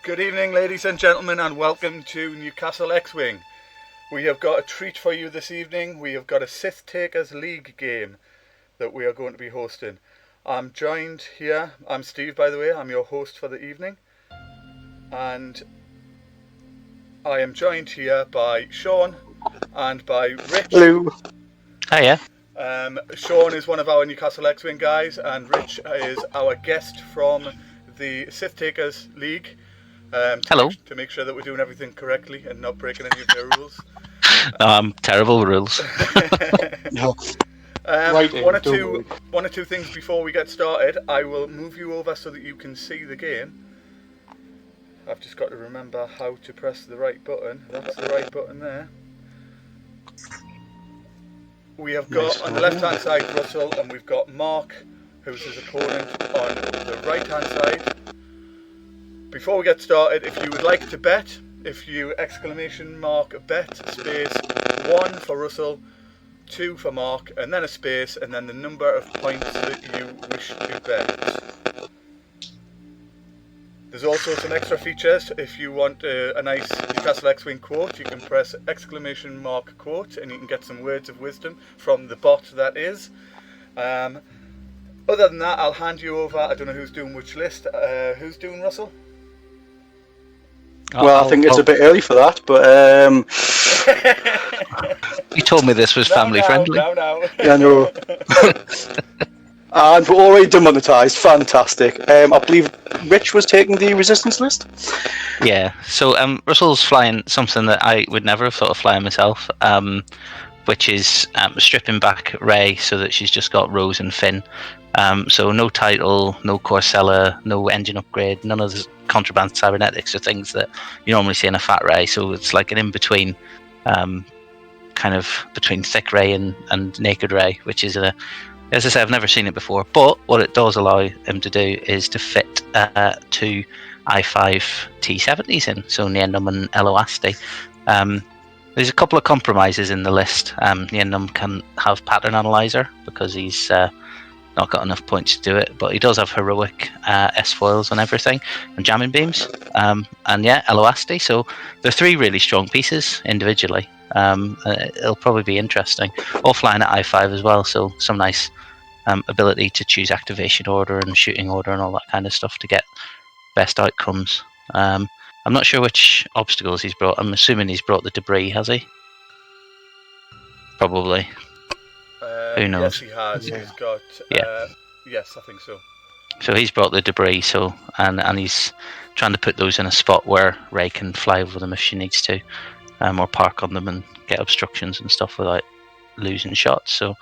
Good evening, ladies and gentlemen, and welcome to Newcastle X-Wing. We have got a treat for you this evening. We have got a Sith Takers League game that we are going to be hosting. I'm joined here, I'm Steve, by the way, I'm your host for the evening. And I am joined here by Sean and by Rich. Hello. Hiya. Sean is one of our Newcastle X-Wing guys, and Rich is our guest from the Sith Takers League. Hello. To make sure that we're doing everything correctly and not breaking any of their rules. Terrible with rules. One or two things before we get started. I will move you over so that you can see the game. I've just got to remember how to press the right button. That's the right button there. We have got on the left hand side Russell, and we've got Mark, who's his opponent, on the right hand side. Before we get started, if you would like to bet, if you !bet space 1 for Russell, 2 for Mark, and then a space, and then the number of points that you wish to bet. There's also some extra features. If you want a nice Newcastle X-Wing quote, you can press !quote, and you can get some words of wisdom from the bot that is. Other than that, I'll hand you over. I don't know who's doing which list. Who's doing Russell? Well, I think it's a bit early for that, but You told me this was family friendly. No. yeah, no. And we're already demonetised. Fantastic. I believe Rich was taking the resistance list. Yeah. So Russell's flying something that I would never have thought of flying myself, which is stripping back Rey so that she's just got Rose and Finn. So no title, no Corsella, no engine upgrade, none of the contraband cybernetics or things that you normally see in a fat Rey. So it's like an in-between, kind of between thick Rey and naked Rey, which is as I say, I've never seen it before. But what it does allow him to do is to fit two i5 T70s in, so Niendam and Eloasti. There's a couple of compromises in the list. Niendam can have pattern analyzer because he's not got enough points to do it, but he does have heroic S-foils and everything, and jamming beams, and yeah, Eloasti. So they're three really strong pieces individually. It'll probably be interesting. All flying at i5 as well, so some nice ability to choose activation order and shooting order and all that kind of stuff to get best outcomes. I'm not sure which obstacles he's brought. I'm assuming he's brought the debris, has he? Probably. Who knows? Yes, he has. Yeah. He's got. Yes, I think so. So he's brought the debris. And he's trying to put those in a spot where Rey can fly over them if she needs to, or park on them and get obstructions and stuff without losing shots. So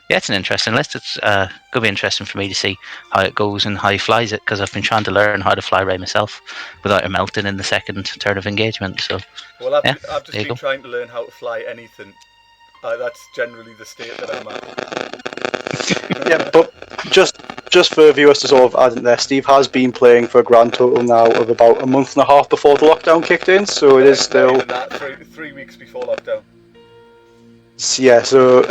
yeah, it's an interesting list. It's going to be interesting for me to see how it goes and how he flies it, because I've been trying to learn how to fly Rey myself without her melting in the second turn of engagement. So well, I've just been trying to learn how to fly anything. That's generally the state that I'm at. Yeah, but just for viewers to sort of add in there, Steve has been playing for a grand total now of about a month and a half before the lockdown kicked in, so it is still... That, 3 weeks before lockdown. Yeah, so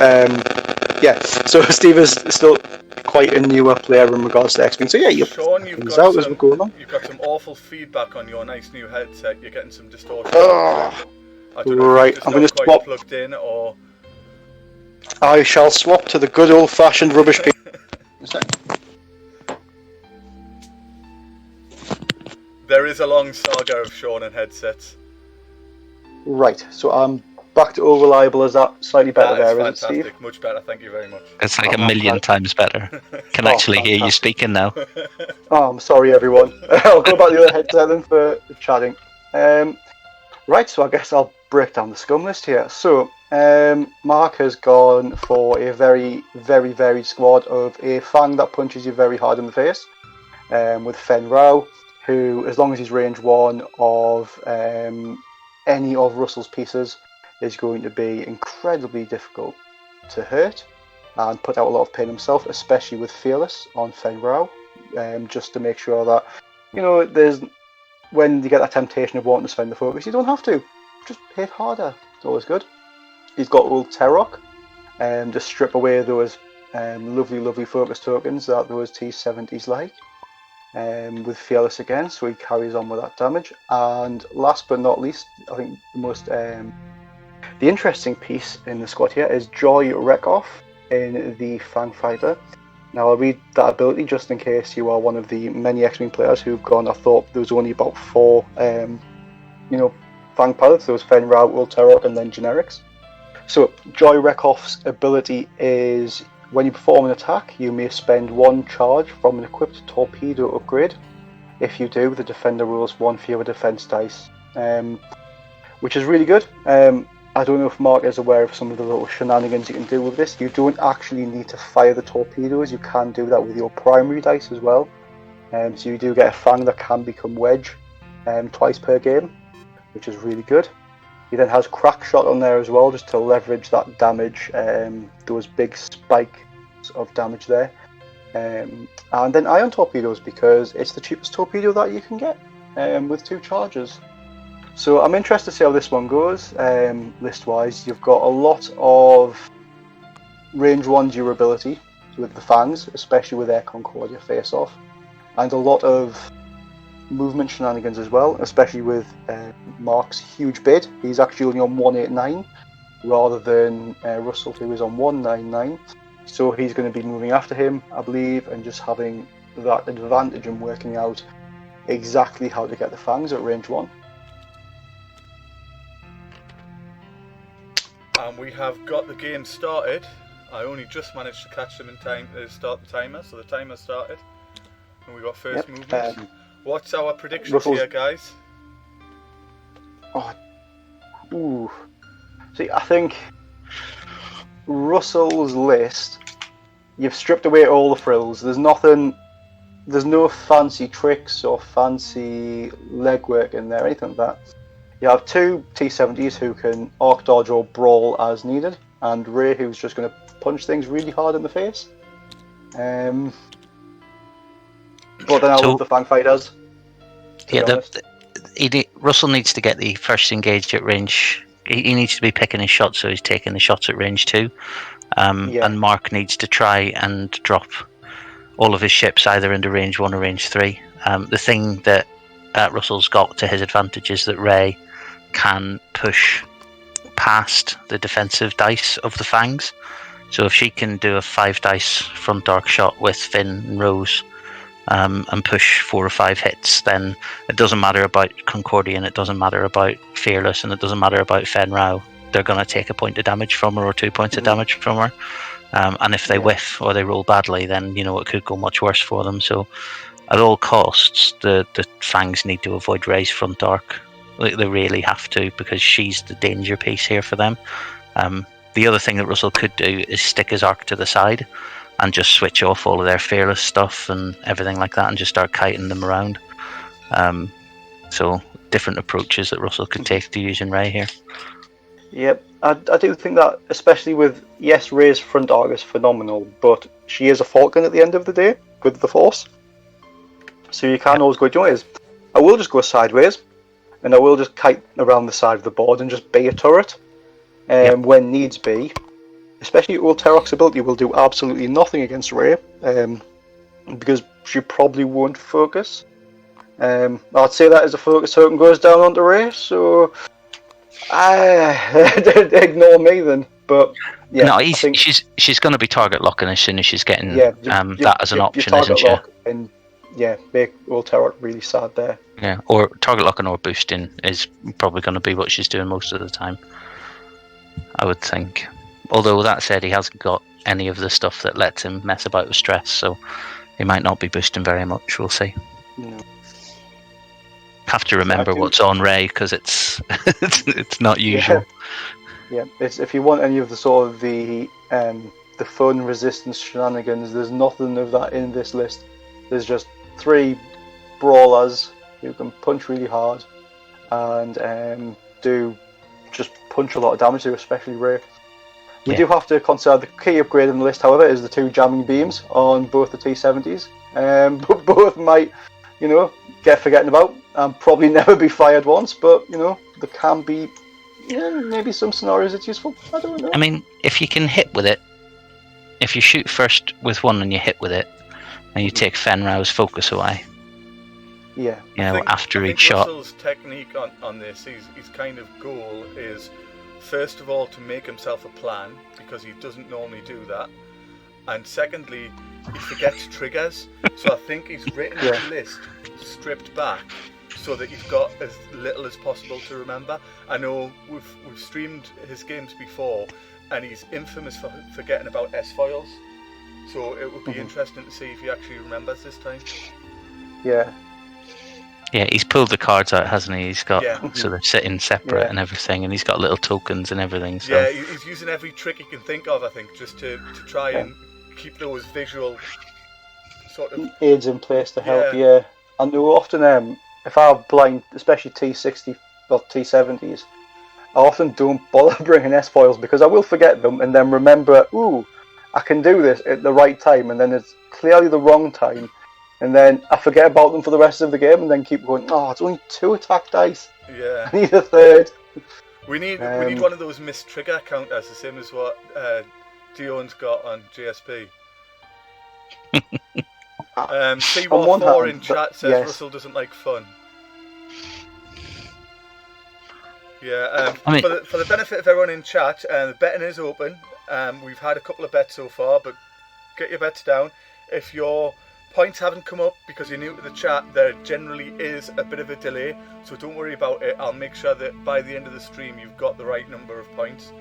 Steve is still quite a newer player in regards to X-Wing. So yeah, Sean, you've got some awful feedback on your nice new headset. You're getting some distortion. I don't know if I'm going to swap. Plugged in or. I shall swap to the good old-fashioned rubbish piece. There is a long saga of Sean and headsets. Right, so I'm back to all reliable. Is that slightly better there, isn't it, Steve? Much better, thank you very much. It's like a million times better. Can actually hear you speaking now. Oh, I'm sorry, everyone. I'll go back to the other headset then for chatting. Right, so I guess I'll break down the scum list here. So, Mark has gone for a very, very varied squad of a Fang that punches you very hard in the face, with Fen Rao, who, as long as he's range 1 of any of Russell's pieces, is going to be incredibly difficult to hurt and put out a lot of pain himself, especially with Fearless on Fen Rao, just to make sure that, when you get that temptation of wanting to spend the focus, you don't have to. Just hit harder. It's always good. He's got old Terok, to strip away those lovely focus tokens that those T70s like. with Fearless again, so he carries on with that damage. And last but not least, I think the most the interesting piece in the squad here is Joy Rekoff in the Fang Fighter. Now I'll read that ability just in case you are one of the many X-Wing players who've gone, I thought there was only about 4 Fang pilots. There was Fenrau, Ulterok, and then generics. So Joy Rekoff's ability is when you perform an attack, you may spend 1 charge from an equipped torpedo upgrade. If you do, the defender rolls 1 fewer defense dice, which is really good. I don't know if Mark is aware of some of the little shenanigans you can do with this. You don't actually need to fire the torpedoes. You can do that with your primary dice as well. So you do get a Fang that can become Wedge twice per game, which is really good. He then has Crack Shot on there as well, just to leverage that damage, those big spikes of damage there. And then Ion Torpedoes, because it's the cheapest torpedo that you can get with 2 charges. So I'm interested to see how this one goes. List-wise, you've got a lot of range 1 durability with the Fangs, especially with their Concordia face-off, and a lot of movement shenanigans as well, especially with Mark's huge bid. He's actually only on 189 rather than Russell, who is on 199. So he's going to be moving after him, I believe, and just having that advantage in working out exactly how to get the Fangs at range 1. And we have got the game started. I only just managed to catch them in time to start the timer, so the timer started. And we got first movements. What's our predictions here, guys? See, I think Russell's list, you've stripped away all the frills. There's no fancy tricks or fancy legwork in there, anything like that. You have 2 T-70s who can arc dodge or brawl as needed, and Ray, who's just going to punch things really hard in the face. But then I love the Fang Fighters. Yeah, Russell needs to get the first engaged at range. He needs to be picking his shots, so he's taking the shots at range 2. And Mark needs to try and drop all of his ships either into range 1 or range 3. The thing that Russell's got to his advantage is that Ray can push past the defensive dice of the Fangs. So if she can do a 5 dice front arc shot with Finn and Rose, and push 4 or 5 hits, then it doesn't matter about Concordian, it doesn't matter about Fearless, and it doesn't matter about Fenrau. They're going to take a point of damage from her or 2 points of damage from her. And if they whiff or they roll badly, then it could go much worse for them. So at all costs, the Fangs need to avoid Ray's front arc. They really have to, because she's the danger piece here for them. The other thing that Russell could do is stick his arc to the side and just switch off all of their Fearless stuff and everything like that and just start kiting them around. So different approaches that Russell could take to using Ray here. Yep, I do think that, especially with, yes, Ray's front arc is phenomenal, but she is a Falcon at the end of the day with the Force. So you can always go, I will just go sideways, and I will just kite around the side of the board and just be a turret when needs be. Especially Ulterok's ability will do absolutely nothing against Ray, because she probably won't focus. I'd say that as a focus token goes down onto Ray, so ignore me then. But yeah, no, she's going to be target locking as soon as she's getting that as an option, isn't she? And make Ulterok really sad there. Yeah, or target locking or boosting is probably going to be what she's doing most of the time, I would think. Although that said, he hasn't got any of the stuff that lets him mess about with stress, so he might not be boosting very much. We'll see. No. Have to remember what's on Ray, because it's it's not usual. Yeah, it's, if you want any of the sort of the fun resistance shenanigans, there's nothing of that in this list. There's just 3 brawlers who can punch really hard and do just punch a lot of damage to, especially Ray. We do have to consider the key upgrade in the list, however, is the 2 jamming beams on both the T-70s. But both might, get forgotten about and probably never be fired once, but, there can be maybe some scenarios it's useful. I don't know. I mean, if you can hit with it, if you shoot first with one and you hit with it, and you take Fenrau's focus away, Yeah. You know, after I each think shot. Russell's technique on this, his kind of goal is, first of all, to make himself a plan, because he doesn't normally do that. And secondly, he forgets triggers. So I think he's written his list stripped back so that he's got as little as possible to remember. I know we've streamed his games before, and he's infamous for forgetting about S-foils. So it would be interesting to see if he actually remembers this time. Yeah. Yeah, he's pulled the cards out, hasn't he? He's got so they're sitting separate and everything, and he's got little tokens and everything. So. Yeah, he's using every trick he can think of, I think, just to try and keep those visual sort of aids in place to help. Yeah, I know often if I'm blind, especially T60 or T70s, I often don't bother bringing S-foils because I will forget them and then remember, ooh, I can do this at the right time, and then it's clearly the wrong time. And then I forget about them for the rest of the game, and then keep going. Oh, it's only 2 attack dice. Yeah. I need a third. We need one of those missed trigger counters, the same as what Dion's got on GSP. C14 in chat says Russell doesn't like fun. Yeah. For the benefit of everyone in chat, the betting is open. We've had a couple of bets so far, but get your bets down. If your points haven't come up because you're new to the chat, there generally is a bit of a delay, so don't worry about it. I'll make sure that by the end of the stream you've got the right number of points.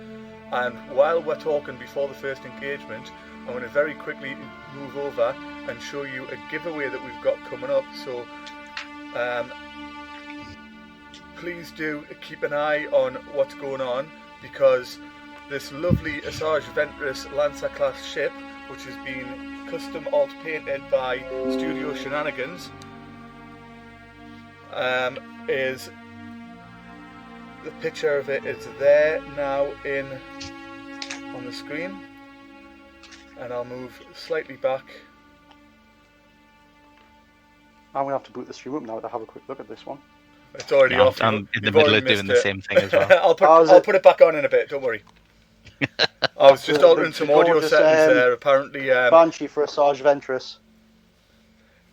And while we're talking before the first engagement, I'm going to very quickly move over and show you a giveaway that we've got coming up. So please do keep an eye on what's going on, because this lovely Asajj Ventress Lancer class ship, which has been custom alt painted by Studio Shenanigans, is the picture of it is there now on the screen, and I'll move slightly back. I'm gonna have to boot the stream up now to have a quick look at this one. It's already off. I'm in the middle of doing the same thing as well. I'll put it back on in a bit, don't worry. I was just altering some audio settings there, apparently. Banshee for Asajj Ventress.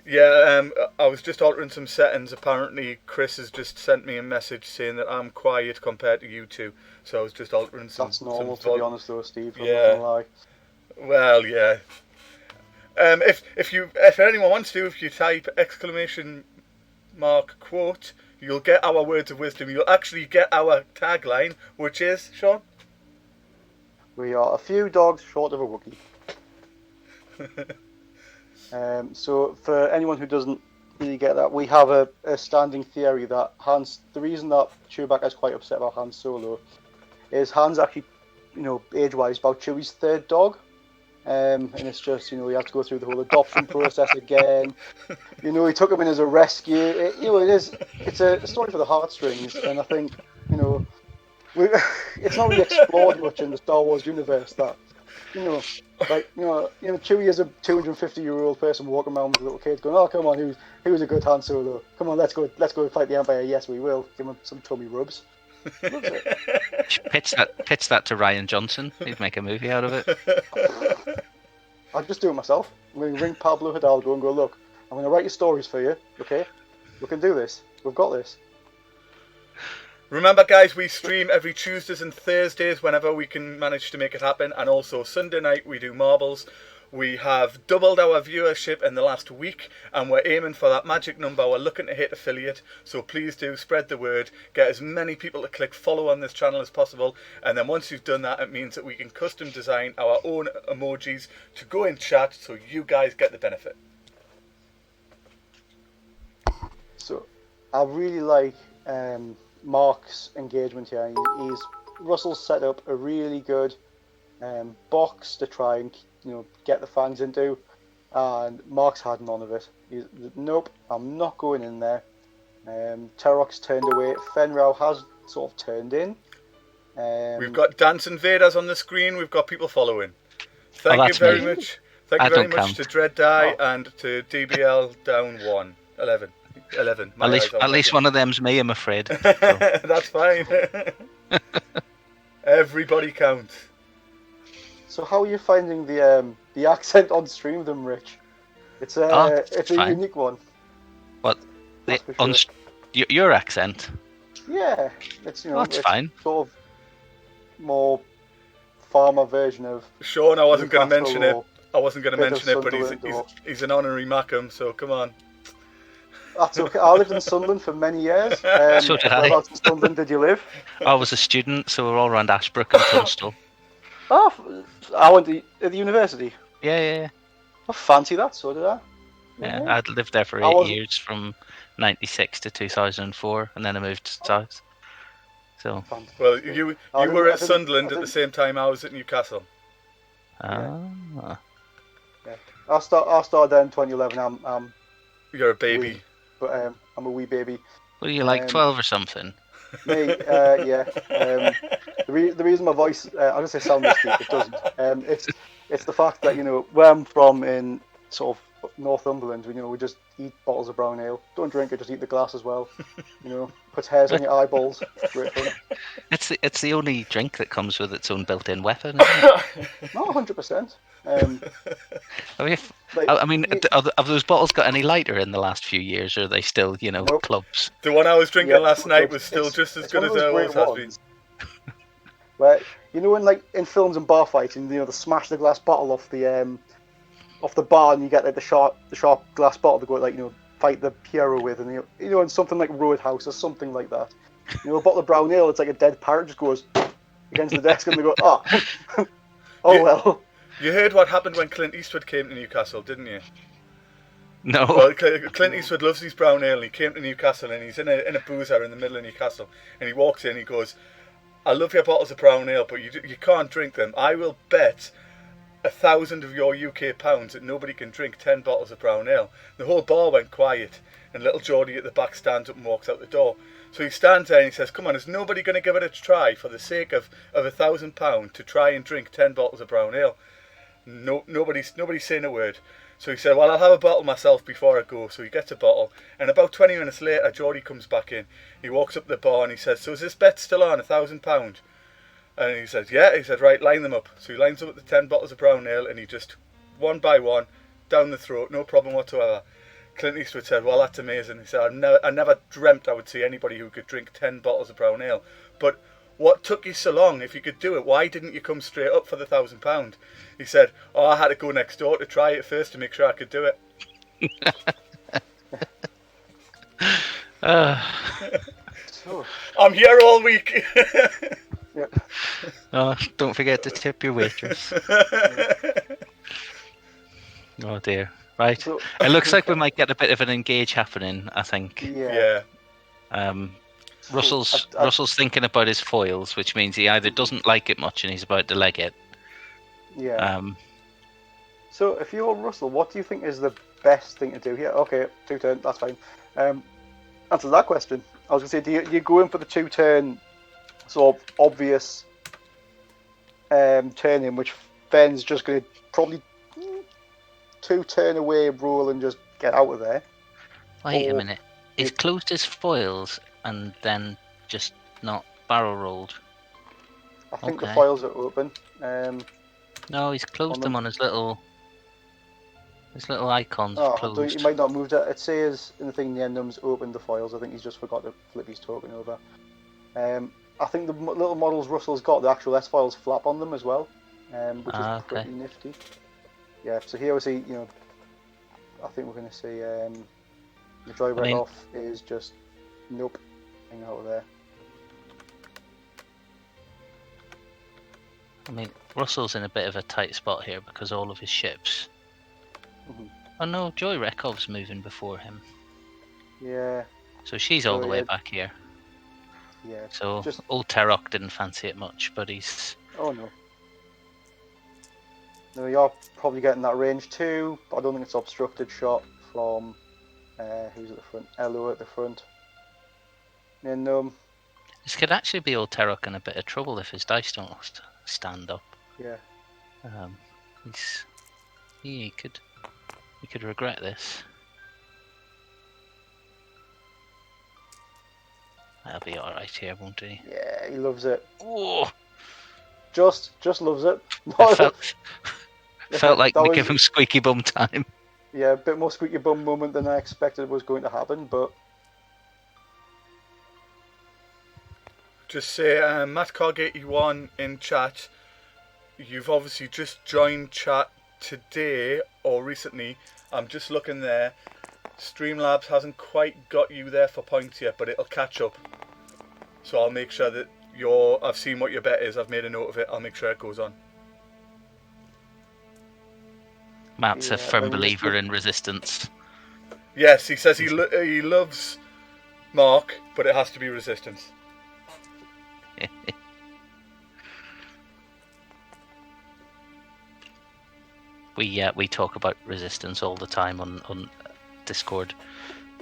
Yeah, I was just altering some settings. Apparently, Chris has just sent me a message saying that I'm quiet compared to you two. So I was just altering some. That's normal, to be honest, though, Steve. I'm yeah. not gonna lie. Well, yeah. If anyone wants to, if you type !quote, you'll get our words of wisdom. You'll actually get our tagline, which is, Sean? We are a few dogs short of a Wookiee. So for anyone who doesn't really get that, we have a standing theory that the reason that Chewbacca is quite upset about Han Solo is Han's actually, age-wise, about Chewie's third dog. And it's just, you have to go through the whole adoption process again. He took him in as a rescue. It's a story for the heartstrings, and I think, it's not really explored much in the Star Wars universe that, Chewie is a 250-year-old person walking around with little kids going, oh, come on, who's a good Han Solo? Come on, let's go fight the Empire. Yes, we will. Give him some tummy rubs. Pitch that to Ryan Johnson. He'd make a movie out of it. I'll just do it myself. I'm going to ring Pablo Hidalgo and go, look, I'm going to write your stories for you, okay? We can do this. We've got this. Remember, guys, we stream every Tuesdays and Thursdays whenever we can manage to make it happen, and also Sunday night we do marbles. We have doubled our viewership in the last week, and we're aiming for that magic number. We're looking to hit affiliate, so please do spread the word. Get as many people to click follow on this channel as possible, and then once you've done that, it means that we can custom design our own emojis to go in chat, so you guys get the benefit. So, I really like Mark's engagement here. Russell's set up a really good box to try and get the fans into, and Mark's had none of it. Nope, I'm not going in there. Terrock's turned away. Fenrau has sort of turned in. We've got dancing Vaders on the screen. We've got people following. Thank you very much. Thank you very much to Dread Die and to DBL down 11. At least one of them's me, I'm afraid. So. That's fine. Everybody counts. So how are you finding the accent on stream, them, Rich? It's a unique one. What? That's for sure. Your accent. Yeah, it's That's it's fine. sort of more farmer version of Sean, I wasn't going to mention it. Newcastle I wasn't going to bit of mention it, but Sunderland he's an honorary Mackham, so come on. That's okay. I lived in Sunderland for many years. So did I. Whereabouts in Sunderland did you live? I was a student, so we're all around Ashbrook and Tunstall. Oh, I went at the university. Yeah. I fancy that, so did I. Yeah, I'd lived there for 8 years, from 96 to 2004, and then I moved south. So. Well, you were at Sunderland at the same time I was at Newcastle. Ah. Yeah. I started there in 2011. You're a baby. But I'm a wee baby. Well, you like 12 or something? Me, yeah. The reason my voice, I don't say sound this deep, it doesn't. It's the fact that, where I'm from in sort of Northumberland, we just eat bottles of brown ale. Don't drink it, just eat the glass as well. Puts hairs on your eyeballs. Great fun. It's the only drink that comes with its own built-in weapon, isn't it? No, 100%. Have those bottles got any lighter in the last few years, or are they still, Nope. clubs? The one I was drinking last night was still just as good as it always has been. Where in films and bar fighting, they smash the glass bottle off the bar, and you get the sharp glass bottle to go fight the Piero with, and in something like Roadhouse or something like that. A bottle of brown ale, it's like a dead parrot just goes against the desk, and they go, oh well. You heard what happened when Clint Eastwood came to Newcastle, didn't you? No. Well, Clint Eastwood loves his brown ale, and he came to Newcastle, and he's in a boozer in the middle of Newcastle, and he walks in, and he goes, I love your bottles of brown ale, but you can't drink them. I will bet 1,000 of your UK pounds that nobody can drink 10 bottles of brown ale. The whole bar went quiet, and little Geordie at the back stands up and walks out the door. So he stands there and he says, come on, is nobody going to give it a try for the sake of £1,000 to try and drink 10 bottles of brown ale? No, nobody's saying a word. So he said, well, I'll have a bottle myself before I go. So he gets a bottle, and about 20 minutes later, Geordie comes back in. He walks up to the bar and he says, so is this bet still on, £1,000? And he says, yeah. He said, right, line them up. So he lines up the 10 bottles of brown ale, and he just, one by one, down the throat, no problem whatsoever. Clint Eastwood said, well, that's amazing. He said, I never dreamt I would see anybody who could drink 10 bottles of brown ale. But what took you so long? If you could do it, why didn't you come straight up for the £1,000? He said, I had to go next door to try it first to make sure I could do it. I'm here all week. Oh, don't forget to tip your waitress. Oh dear. Right. So, it looks like we might get a bit of an engage happening, I think. Yeah. Russell's thinking about his foils, which means he either doesn't like it much and he's about to leg it. Yeah. So if you're Russell, what do you think is the best thing to do here? Okay, 2-turn, that's fine. Answer that question. I was going to say, do you go in for the 2-turn sort of obvious turn-in, which Ben's just going to probably 2-turn away rule and just get out of there? Wait a minute. He's closed his foils and then just not barrel rolled. I think the foils are open. No, he's closed them on his little icons. Closed. He might not move that. It says in the thing the endums opened the foils. I think he's just forgot to flip his token over. I think the little models Russell's got, the actual S-files flap on them as well, which is pretty nifty. Yeah, so here we see, I think we're going to see the joy right off is just, nope, hang out of there. I mean, Russell's in a bit of a tight spot here because all of his ships... Mm-hmm. Oh no, Joy Rekov's moving before him. Yeah. So she's all the way back here. Yeah. So old Terok didn't fancy it much, but he's... Oh no. No, you're probably getting that range too, but I don't think it's obstructed shot from... who's at the front? Elo at the front. And this could actually be old Terok in a bit of trouble if his dice don't stand up. Yeah. He could regret this. That'll be alright here, won't he? Yeah, he loves it. Oh! Just loves it. Felt like we give him squeaky bum time. Yeah, a bit more squeaky bum moment than I expected was going to happen, but just say Matt Cog 81 in chat. You've obviously just joined chat today or recently. I'm just looking there. Streamlabs hasn't quite got you there for points yet, but it'll catch up. So I'll make sure that I've seen what your bet is. I've made a note of it. I'll make sure it goes on. Matt's a firm believer in resistance. Yes, he says he loves Mark, but it has to be resistance. We talk about resistance all the time on Discord,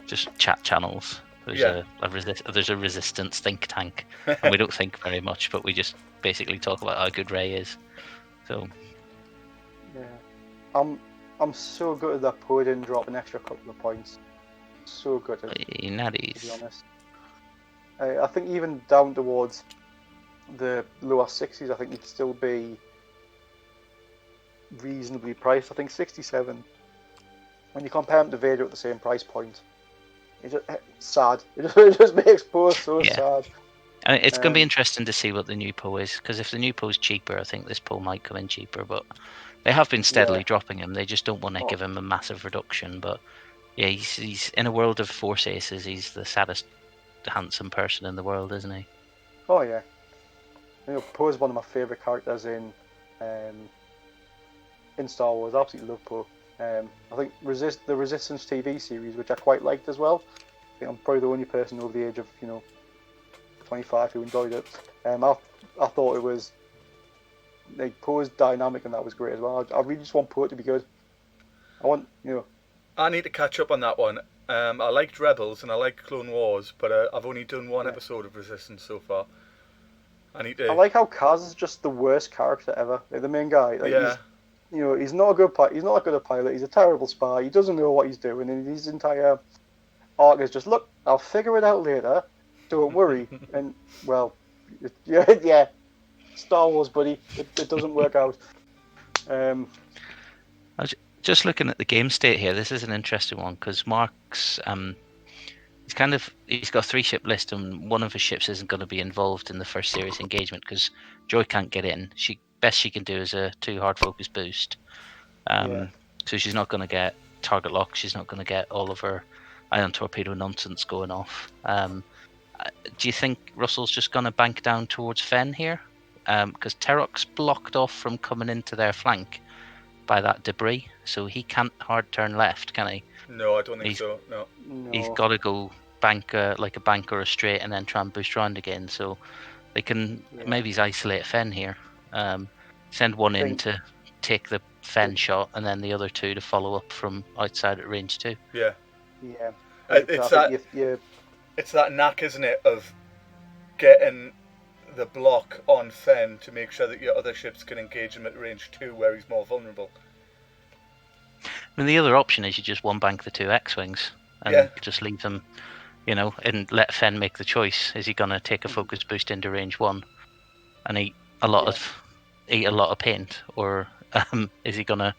just chat channels. There's a resistance think tank, and we don't think very much, but we just basically talk about how good Ray is. So yeah, I'm so good at that Poe didn't drop an extra couple of points. So good at it, natties. to be honest. I think even down towards the lower 60s, I think you'd still be reasonably priced. I think 67. When you compare him to Vader at the same price point, it's just sad. It just makes Poe so sad. I mean, it's going to be interesting to see what the new Poe is, because if the new Poe's cheaper, I think this Poe might come in cheaper. But they have been steadily dropping him. They just don't want to give him a massive reduction. But yeah, he's in a world of Force Aces. He's the saddest, handsome person in the world, isn't he? Oh yeah. Poe is one of my favourite characters in Star Wars. I absolutely love Poe. I think the Resistance TV series, which I quite liked as well. I think I'm probably the only person over the age of 25 who enjoyed it. I thought it was like Poe's dynamic, and that was great as well. I really just want Poe to be good. I need to catch up on that one. I liked Rebels and I liked Clone Wars, but I've only done one episode of Resistance so far. I like how Kaz is just the worst character ever. Like the main guy. He's not a good pilot. He's not a good pilot. He's a terrible spy. He doesn't know what he's doing, and his entire arc is just, look, I'll figure it out later. Don't worry. And Star Wars, buddy. It doesn't work out. I was just looking at the game state here. This is an interesting one because Mark's he's got a 3-ship list, and one of his ships isn't going to be involved in the first serious engagement because Joy can't get in. Best she can do is a 2 hard focus boost. So she's not going to get target lock. She's not going to get all of her ion torpedo nonsense going off. Do you think Russell's just going to bank down towards Fen here? Because Terok's blocked off from coming into their flank by that debris, so he can't hard turn left, can he? No, I don't think so. No. He's got to go bank like a bank or a straight, and then try and boost round again. So they can maybe isolate Fen here. Send one in to take the Fen shot, and then the other 2 to follow up from outside at range 2. Yeah. Yeah. It's that knack, isn't it, of getting the block on Fen to make sure that your other ships can engage him at range 2 where he's more vulnerable. I mean, the other option is you just one bank the 2 X-Wings and just leave them, and let Fen make the choice. Is he going to take a focus boost into range 1 and eat a lot of paint, or is he going to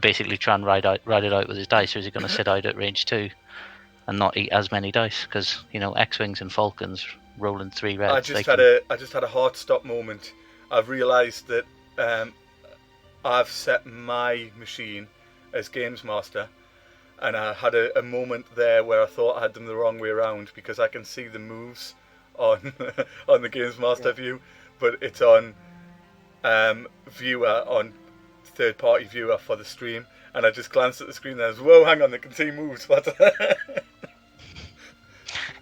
basically try and ride it out with his dice, or is he going to sit out at range 2 and not eat as many dice? Because X-Wings and Falcons rolling 3 reds. I just had a hard stop moment. I've realised that I've set my machine as Games Master, and I had a moment there where I thought I had them the wrong way around, because I can see the moves on on the Games Master view, but it's on viewer, on third party viewer for the stream, and I just glanced at the screen and I was, whoa, hang on, they can see moves.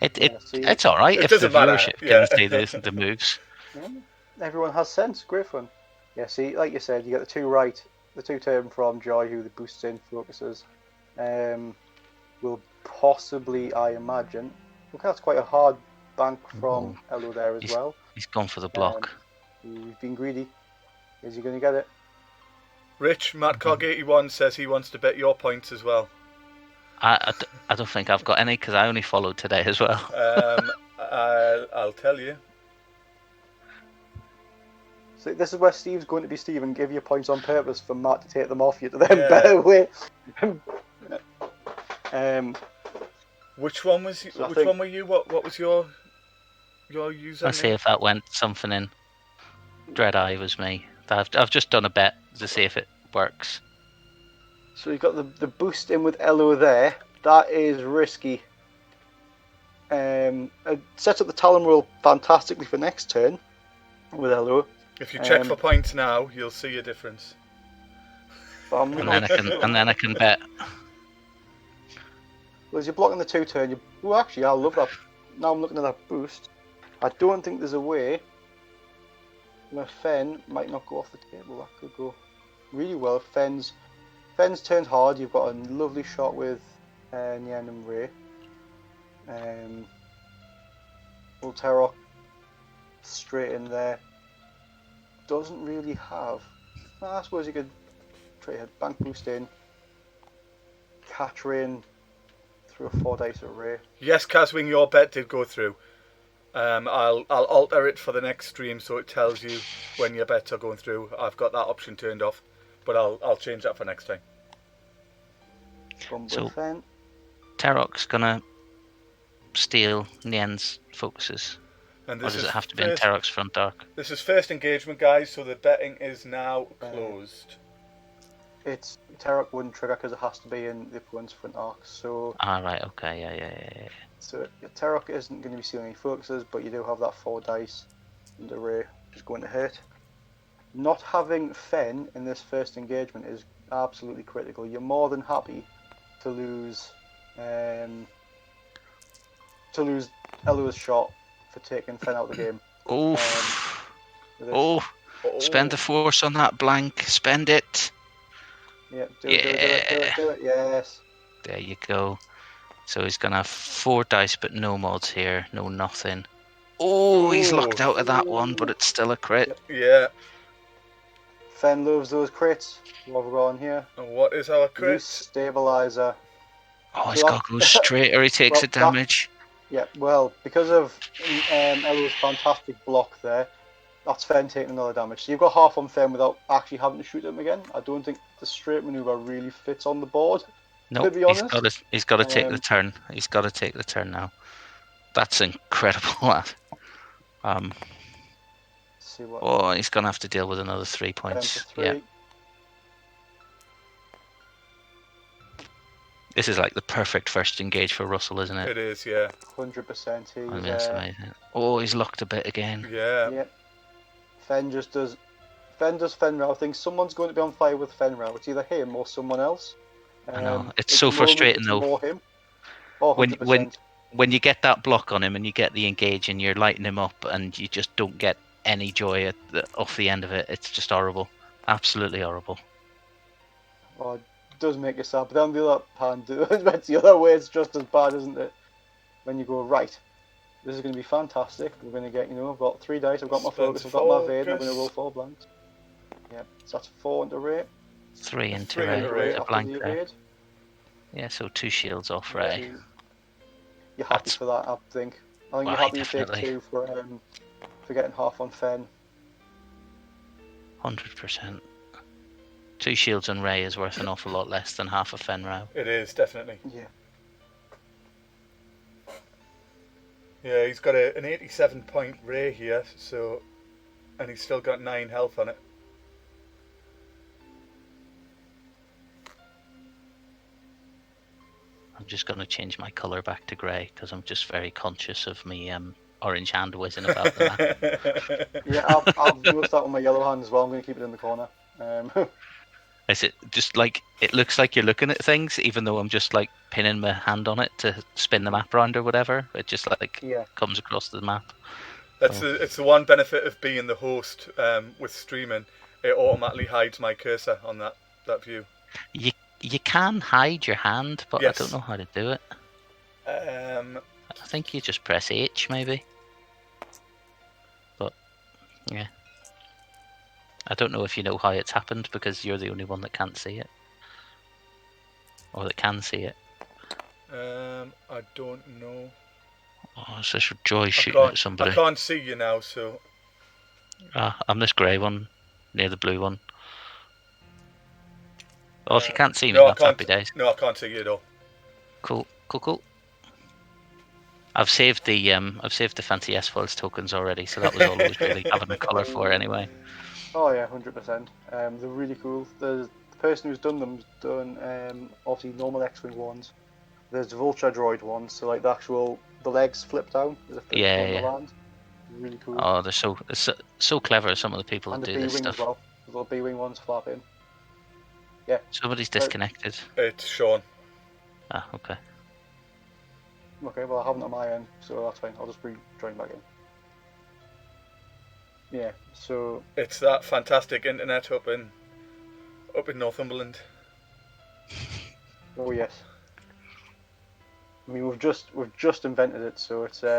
It's all right if the viewership can see the moves. Yeah. Everyone has sense. Great fun. Yeah. See, like you said, you get the 2 turn from Joy, who the boosts in focuses. Will possibly, I imagine. Look, that's quite a hard bank from Elo there as well. He's gone for the block. He's been greedy. Is he going to get it? Rich, Matt Cog 81 says he wants to bet your points as well. I don't think I've got any, because I only followed today as well. I'll tell you. So this is where Steve's going to be Steve and give you points on purpose for Matt to take them off you to then better way. Which one was? Which one were you? What was your your username? Let's see if that went something in. Dreadeye was me. I've just done a bet to see if it works. So you've got the boost in with Elo there. That is risky. It sets up the Talon roll fantastically for next turn with Elo. If you check for points now, you'll see a difference. And then I can bet. Well, as you're blocking the 2-turn, oh, actually, I love that. Now I'm looking at that boost. I don't think there's a way where Fen might not go off the table. That could go really well. Fen's turned hard. You've got a lovely shot with Nyan and Ray. Ulterok straight in there. Doesn't really have. I suppose you could try a bank boost in. Catch Rain through a 4 dice at Ray. Yes, Caswing, your bet did go through. I'll alter it for the next stream so it tells you when your bets are going through. I've got that option turned off, but I'll change that for next time. So, Tarok's gonna steal Nien's focuses. And or does it have to be in Tarok's front arc? This is first engagement, guys, so the betting is now closed. It's Tarok wouldn't trigger because it has to be in the opponent's front arc. So. Right. Okay. Yeah. So Tarok isn't going to be stealing any focuses, but you do have that 4 dice, and the Ray is going to hit. Not having Fen in this first engagement is absolutely critical. You're more than happy to lose Elua's shot for taking Fen out of the game. Spend the force on that blank. Spend it. Yeah, do it. Yes. There you go. So he's gonna have 4 dice, but no mods here, no nothing. He's locked out of that one, but it's still a crit. Yeah. Fen loves those crits. What have we got on here? And what is our crit? Stabilizer. He's got to go straight, or he takes a damage. Because of Elo's fantastic block there, that's Fen taking another damage. So you've got half on Fen without actually having to shoot him again. I don't think the straight maneuver really fits on the board. No, he's got to take the turn. He's got to take the turn now. That's incredible. He's going to have to deal with another 3 points. Yeah. This is like the perfect first engage for Russell, isn't it? It is, yeah. 100%. That's amazing. He's locked a bit again. Yeah. Yep. Fen does Fenrir. I think someone's going to be on fire with Fenrir. It's either him or someone else. I know. It's so frustrating though. More him. Oh, when you get that block on him and you get the engage and you're lighting him up and you just don't get any joy off the end of it, it's just horrible. Absolutely horrible. It does make you sad, but on the other hand, it's the other way, it's just as bad, isn't it? When you go, right, this is going to be fantastic. We're going to get, I've got 3 dice, I've got my focus, I've got my Vade, I'm going to roll 4 blanks. Yeah, so that's 4 into Ray. 3 into Ray, a blank Ray. Yeah, so 2 shields off Ray. You're happy for that, I think. You're happy definitely. to take 2 for getting half on Fen. 100%. 2 shields on Ray is worth an awful lot less than half a Fenrir. It is, definitely. Yeah. Yeah, he's got an 87 point Ray here, and he's still got 9 health on it. I'm just going to change my colour back to grey because I'm just very conscious of me orange hand whizzing about the map. Yeah, I'll do that with my yellow hand as well. I'm going to keep it in the corner. Is it just like it looks like you're looking at things, even though I'm just like pinning my hand on it to spin the map around or whatever? It just comes across the map. It's the one benefit of being the host with streaming. It automatically hides my cursor on that view. You can hide your hand, but yes. I don't know how to do it. I think you just press H maybe. But yeah. I don't know if you know how it's happened because you're the only one that can't see it. Or that can see it. I don't know. Oh, it's such a joy shooting at somebody. I can't see you now, so... I'm this grey one, near the blue one. Oh, if you can't see me, that's happy days. No, I can't see you at all. Cool. I've saved the fancy S-Files tokens already, so that was all I was really having a colour for anyway. Oh yeah, 100%. They're really cool. The person who's done them's done obviously normal X-wing ones. There's the Vulture droid ones, so like the legs flip down as if they're Yeah, going to yeah. land. Really cool. Oh, they're so clever. Some of the people And that the do this B-wing as stuff. well. The little B-wing ones flapping. Yeah. Somebody's disconnected. It's Sean. Ah, okay. Okay, well I haven't on my end, so that's fine. I'll just join back in. Yeah, so It's that fantastic internet up in Northumberland. oh yes. I mean we've just invented it, so it's you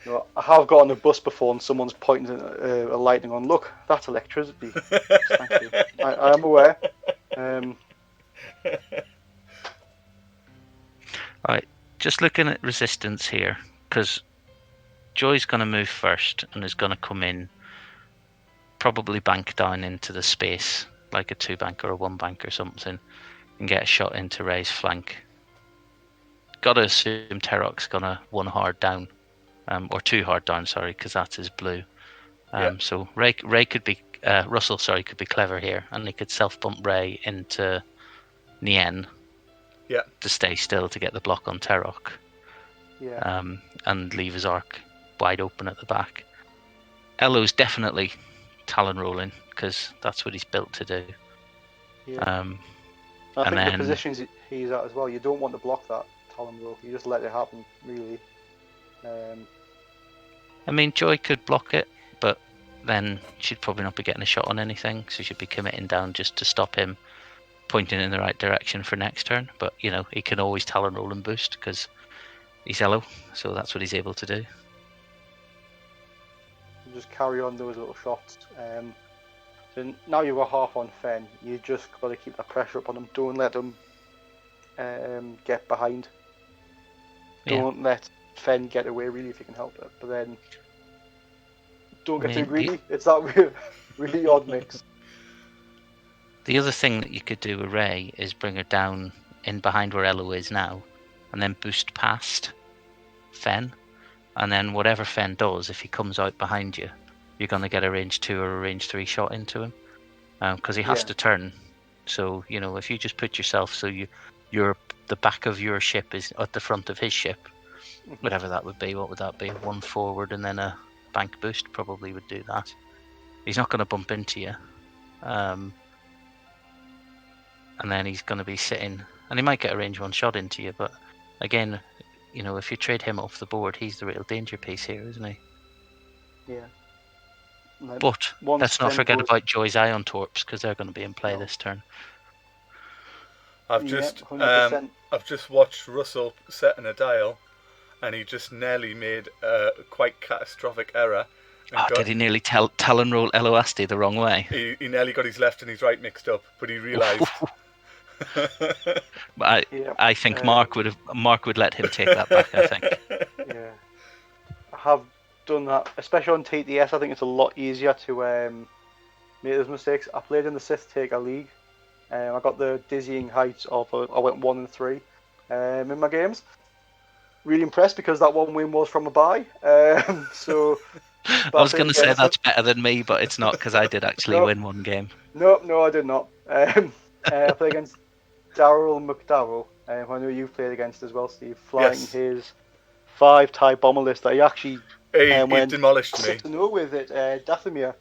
know, I have got on a bus before and someone's pointing a lightning on. Look, that's electricity. Thank you. I am aware. Right, just looking at resistance here, because Joy's going to move first and is going to come in, probably bank down into the space, like a 2-bank or a 1-bank or something, and get a shot into Ray's flank. Gotta assume Terok's going to 1 hard down, or 2 hard down, sorry, because that's his blue. Yeah. So Ray could be, Russell, sorry, could be clever here, and he could self-bump Ray into Nien. Yeah. To stay still to get the block on Terok. Yeah. And leave his arc wide open at the back. Elo's definitely Talon rolling because that's what he's built to do. Yeah. I and think then, the positions he's at as well, you don't want to block that Talon roll. You just let it happen, really. I mean, Joy could block it, but then she'd probably not be getting a shot on anything, so she'd be committing down just to stop him pointing in the right direction for next turn. But you know, he can always Talon roll and boost because he's Elo, so that's what he's able to do. Just carry on those little shots. So now you've got half on Fen. You just got to keep that pressure up on him. Don't let him get behind. Don't let Fen get away, really, if you can help it. But then don't get too greedy. It's that really odd mix. The other thing that you could do with Ray is bring her down in behind where Elo is now, and then boost past Fen, and then whatever Fen does, if he comes out behind you, you're going to get a range 2 or a range 3 shot into him, because he has to turn. So you know, if you just put yourself so you're the back of your ship is at the front of his ship, whatever that would be. What would that be? 1 forward and then a bank boost probably would do that. He's not going to bump into you. And then he's going to be sitting, and he might get a range 1 shot into you, but again, you know, if you trade him off the board, he's the real danger piece here, isn't he? Yeah. But let's not forget about Joy's Ion Torps, because they're going to be in play this turn. I've just watched Russell set in a dial, and he just nearly made a quite catastrophic error. Did he nearly Talon roll Eloasti the wrong way? He nearly got his left and his right mixed up, but he realised. But I think Mark would let him take that back. I think. Yeah, I have done that, especially on TTS. I think it's a lot easier to make those mistakes. I played in the Sith Taker League. I got the dizzying heights of I went 1 and 3 in my games. Really impressed because that 1 win was from a bye. So. I was going to say that's better than me, but it's not because I did actually win 1 game. No, I did not. I played against Daryl McDowell, who I know you've played against as well, Steve, flying his 5-tie bomber list that he actually he demolished me. 6-0 with it, Dathomir.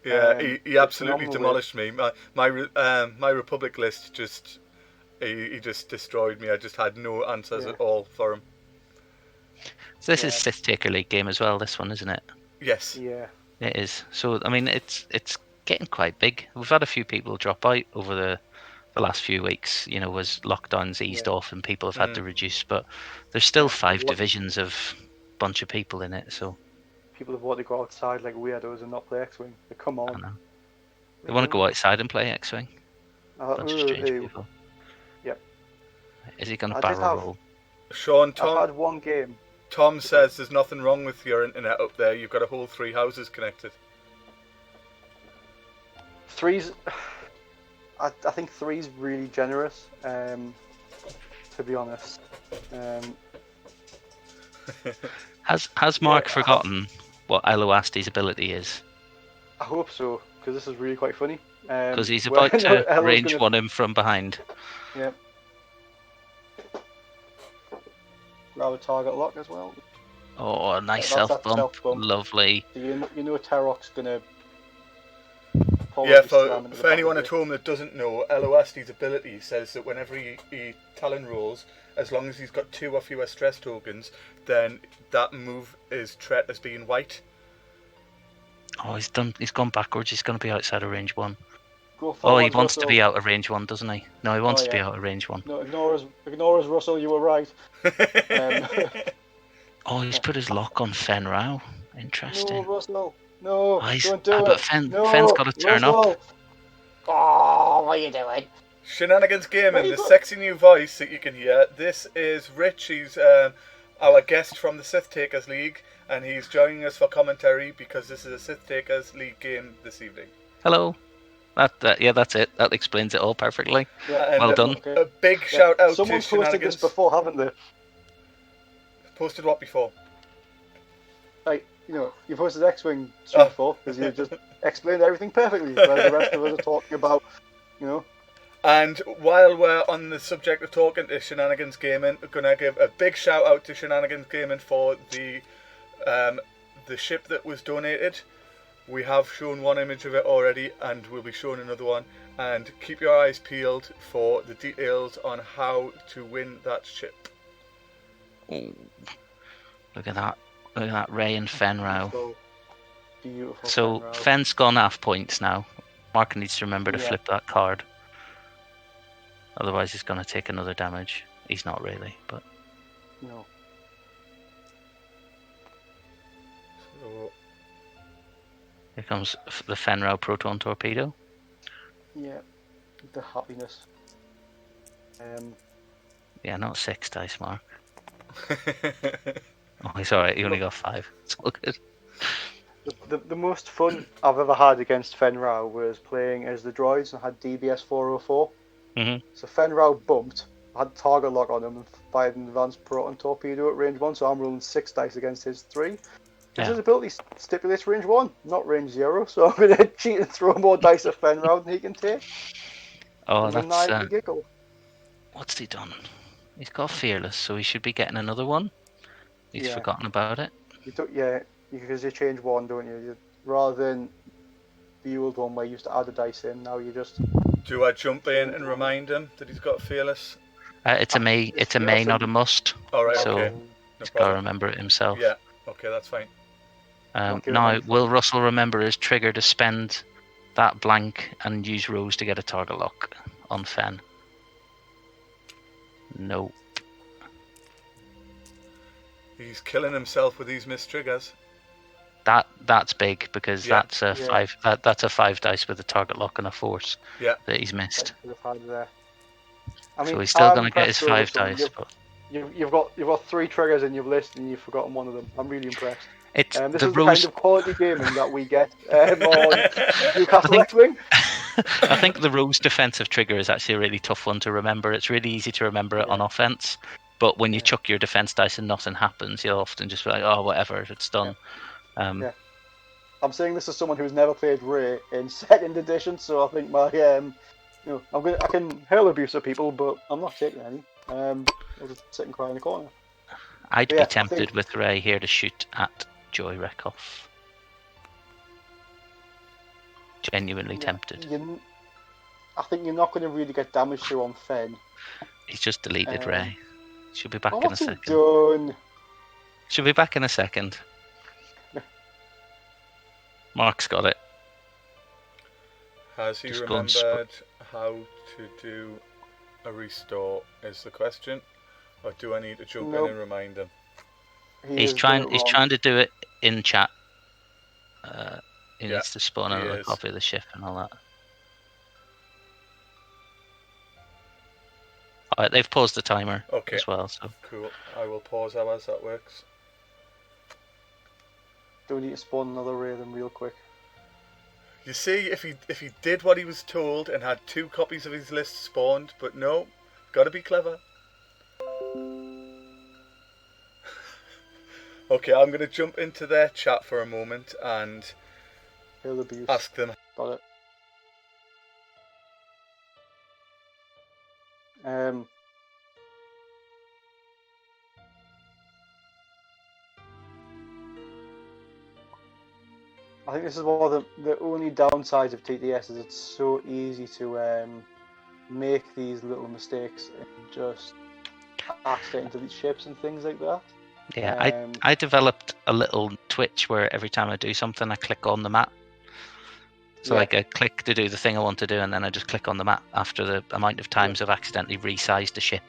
Yeah, he absolutely demolished me. My Republic list he just destroyed me. I just had no answers at all for him. So this is Sith Taker League game as well, this one, isn't it? Yes. Yeah. It is. So, I mean, it's getting quite big. We've had a few people drop out over the last few weeks, you know, as lockdowns eased off and people have had to reduce. But there's still 5 divisions of bunch of people in it, so... People have wanted to go outside like weirdos and not play X-Wing. Come on. I know. They want to go outside and play X-Wing. Bunch of strange people. Yep. Is he going to barrel roll? Sean, Tom... I've had 1 game. Tom says there's nothing wrong with your internet up there. You've got a whole 3 houses connected. 3's... I think 3's really generous, to be honest. Has Mark forgotten what Eloasti's ability is? I hope so, because this is really quite funny. Because he's about to range one him from behind. Yep. Grab a target lock as well. Oh, a nice That's self that bump. self-bump. Lovely. So you know Tarok's gonna. Yeah, for anyone at home that doesn't know, Eloasti's ability says that whenever he Talon rolls, as long as he's got 2 or fewer stress tokens, then that move is treated as being white. Oh, he's gone backwards. He's going to be outside of range 1. Go forward, Oh, he wants Russell. to be out of range 1, doesn't he? No, he wants to be yeah. out of range 1. No, ignore us, Russell. You were right. Oh, he's put his lock on Fen Rao. Interesting. No, Russell. No, don't do it. But Fen's got to turn Russell. up. Oh, what are you doing? Shenanigans Gaming, the sexy new voice that you can hear. This is Rich. He's our guest from the Sith Takers League, and he's joining us for commentary because this is a Sith Takers League game this evening. Hello. Yeah, that's it. That explains it all perfectly. Yeah, well done. A big shout out to Someone's Shenanigans. posted this before, haven't they? Posted what before? Like, you posted X-Wing before because you just explained everything perfectly, whereas the rest of us are talking about, And while we're on the subject of talking to Shenanigans Gaming, we're going to give a big shout out to Shenanigans Gaming for the ship that was donated. We have shown one image of it already, and we'll be showing another one. And keep your eyes peeled for the details on how to win that ship. Oh, look at that. Look at that Ray and Fen Rao. Beautiful. So Fen's gone half points now. Mark needs to remember to flip that card. Otherwise he's going to take another damage. He's not really, but... No. So... Here comes the Fen Rao Proton Torpedo. Yeah, the happiness. Yeah, not 6 dice, Mark. Oh, he's alright, he only got 5. It's all good. The most fun I've ever had against Fen Rao was playing as the droids and had DBS 404. Mm-hmm. So Fen Rao bumped, I had target lock on him and fired an advanced proton torpedo at range 1, so I'm rolling 6 dice against his 3. His ability stipulates range 1, not range 0, so I'm going to cheat and throw more dice at Fen Rao than he can take. Oh, that's... giggle. What's he done? He's got Fearless, so he should be getting another one. He's forgotten about it. Because you change 1, don't you? Rather than the old one where you used to add a dice in, now you just... Do I jump in and remind him that he's got Fearless? It's a may, not a must. Alright, so okay. He's got to remember it himself. Yeah, okay, that's fine. Now, will Russell remember his trigger to spend that blank and use Rose to get a target lock on Fen? No. He's killing himself with these missed triggers. That's big because that's a 5. That's a 5 dice with a target lock and a force. Yeah. That he's missed. I mean, so he's still going to get his 5 dice. You've got 3 triggers in your list and you've forgotten one of them. I'm really impressed. This is the kind of quality gaming that we get on Newcastle X-Wing. I think the Rose defensive trigger is actually a really tough one to remember. It's really easy to remember it on offense, but when you chuck your defense dice and nothing happens, you'll often just be like, oh, whatever, it's done. I'm saying this as someone who's never played Ray in 2nd edition, so I think my I can hurl abuse at people, but I'm not taking any. I'll just sit and cry in the corner. I'd be tempted with Ray here to shoot at Joy Rekoff. Genuinely tempted. I think you're not going to really get damage to on Fen. He's just deleted Ray. She'll be back in a second. Done? She'll be back in a second. Mark's got it. Has he remembered how to do a restore is the question? Or do I need to jump in and remind him? He's trying to do it in chat. He needs to spawn another copy of the ship and all that. Alright, they've paused the timer as well. So cool. I will pause ours, that works. Do we need to spawn another Ray then real quick? You see, if he did what he was told and had 2 copies of his list spawned, but no, gotta be clever. Okay, I'm going to jump into their chat for a moment and Field abuse. ask them. Got it. I think this is one of the only downsides of TTS is it's so easy to make these little mistakes and just accident delete ships and things like that. Yeah, I developed a little twitch where every time I do something, I click on the map. So Yeah. like I click to do the thing I want to do, and then I just click on the map after the amount of times I've accidentally resized the ship.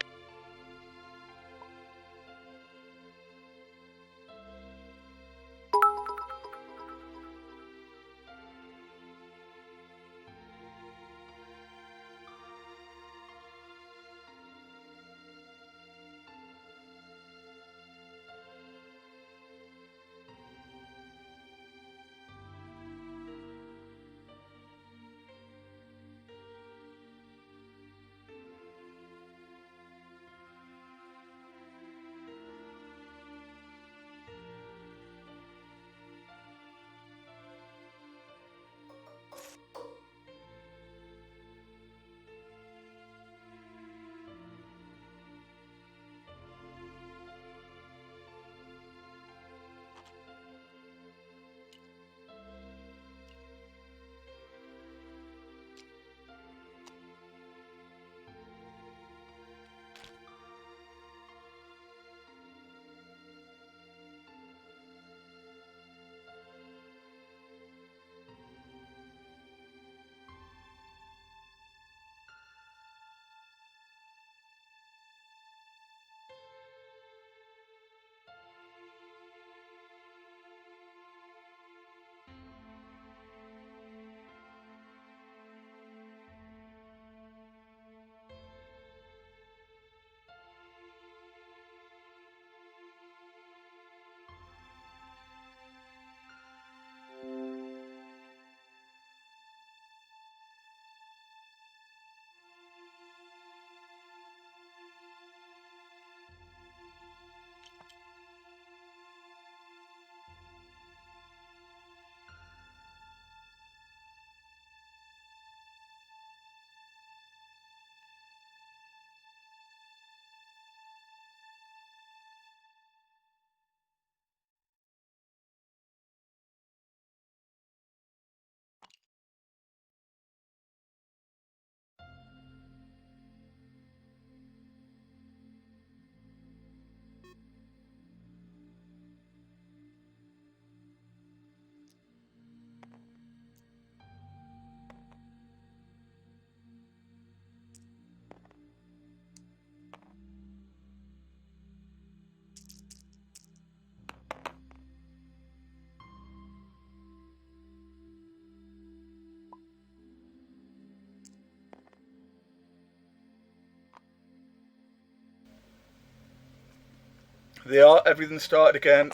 Everything started again.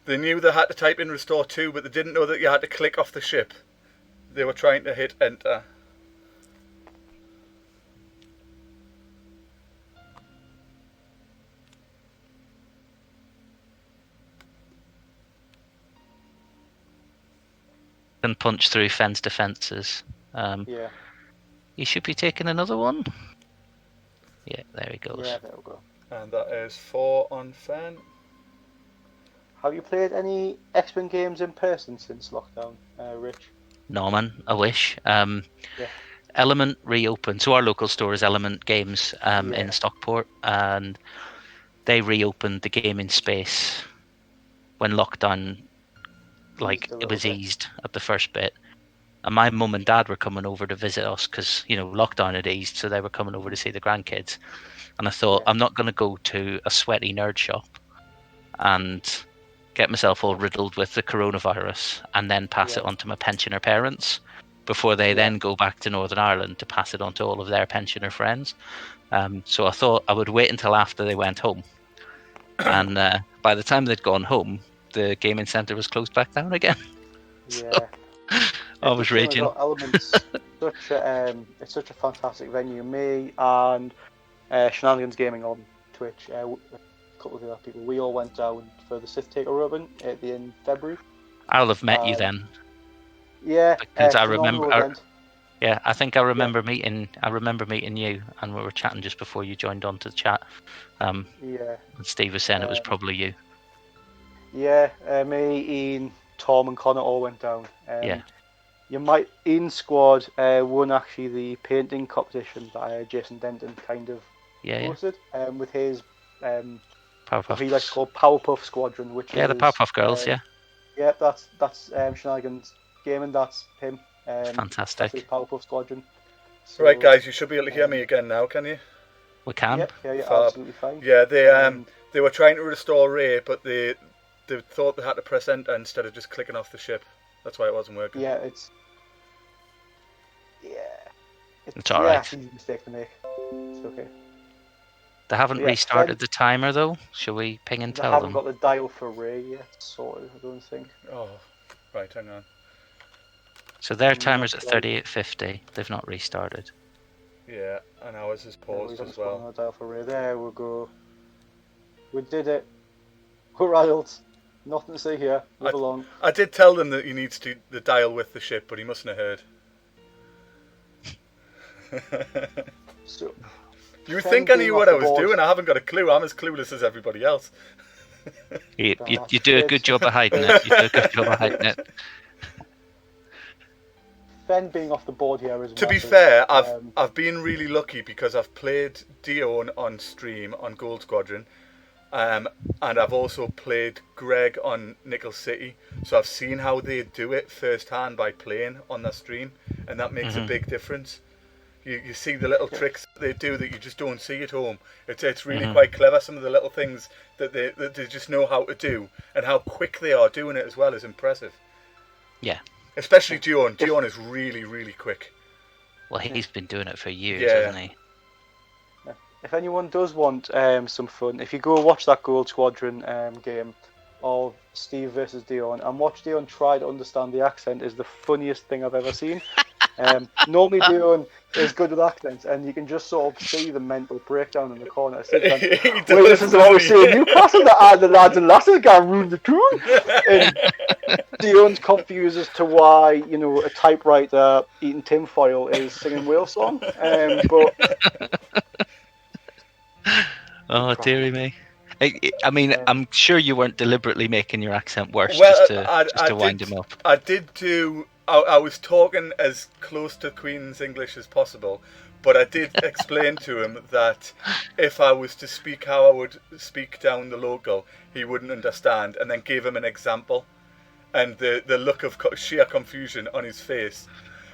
They knew they had to type in restore 2, but they didn't know that you had to click off the ship. They were trying to hit enter. And punch through fence defenses. Yeah. You should be taking another one. Yeah, there he goes. Yeah, there we go. And that is 4 on Fen. Have you played any X-Wing games in person since lockdown, Rich? No, man, I wish. Element reopened. So our local store is Element Games in Stockport, and they reopened the gaming space when lockdown, it was eased at the first bit. And my mum and dad were coming over to visit us because, lockdown had eased, so they were coming over to see the grandkids. And I thought, I'm not going to go to a sweaty nerd shop and get myself all riddled with the coronavirus and then pass it on to my pensioner parents before they then go back to Northern Ireland to pass it on to all of their pensioner friends. So I thought I would wait until after they went home. And by the time they'd gone home, the gaming centre was closed back down again. Yeah. I was raging. Elements, it's such a fantastic venue. Me and Shenanigans Gaming on Twitch, couple of the other people, we all went down for the Sith Taker Urban at the end of February. I'll have met you then. Yeah, Because I phenomenal remember. event. Yeah, I think I remember meeting. I remember meeting you, and we were chatting just before you joined onto the chat. And Steve was saying it was probably you. Yeah, me, Ian, Tom, and Connor all went down. Yeah. Ian's squad won actually the painting competition that Jason Denton kind of hosted. With his Powerpuff. he likes to call Powerpuff Squadron, which is the Powerpuff Girls. Yeah, that's Shenanigans Gaming. That's him. Fantastic. That's his Powerpuff Squadron. So, right, guys, you should be able to hear me again now, can you? We can. Yep, yeah, absolutely fine. Yeah, they were trying to restore Ray, but they thought they had to press enter instead of just clicking off the ship. That's why it wasn't working. Yeah, it's all right. It's an easy mistake to make. It's okay. They haven't restarted the timer though. Shall we ping and tell them? They haven't got the dial for Ray yet, sort of. I don't think. Oh, right, hang on. So their timer's at 38:50. They've not restarted. Yeah, and ours is paused as well. The dial for Ray. There we go. We did it. We're adults. Nothing to say here. Move along. I did tell them that he needs to the dial with the ship, but he mustn't have heard. So, you would think I knew what I was doing. I haven't got a clue. I'm as clueless as everybody else. You do a good job of hiding it. Fenn being off the board here is. To be fair, I've been really lucky because I've played Dion on stream on Gold Squadron, and I've also played Greg on Nickel City, so I've seen how they do it firsthand by playing on their stream, and that makes a big difference. You see the little tricks they do that you just don't see at home. It's really quite clever. Some of the little things that they just know how to do, and how quick they are doing it as well is impressive. Yeah. Especially Dion. Dion is really, really quick. Well, he's been doing it for years, hasn't he? If anyone does want some fun, if you go watch that Gold Squadron game of Steve versus Dion and watch Dion try to understand the accent, is the funniest thing I've ever seen. Normally Dion is good with accents, and you can just sort of see the mental breakdown in the corner. Wait, this is what I was saying. Newcastle, the lads and lasses can't ruin the tune. And Dion's confused as to why, a typewriter eating tinfoil is singing whale song. But oh, dearie me. I mean, I'm sure you weren't deliberately making your accent worse just to wind him up. I did do. I was talking as close to Queen's English as possible, but I did explain to him that if I was to speak how I would speak down the local, he wouldn't understand, and then gave him an example, and the look of sheer confusion on his face.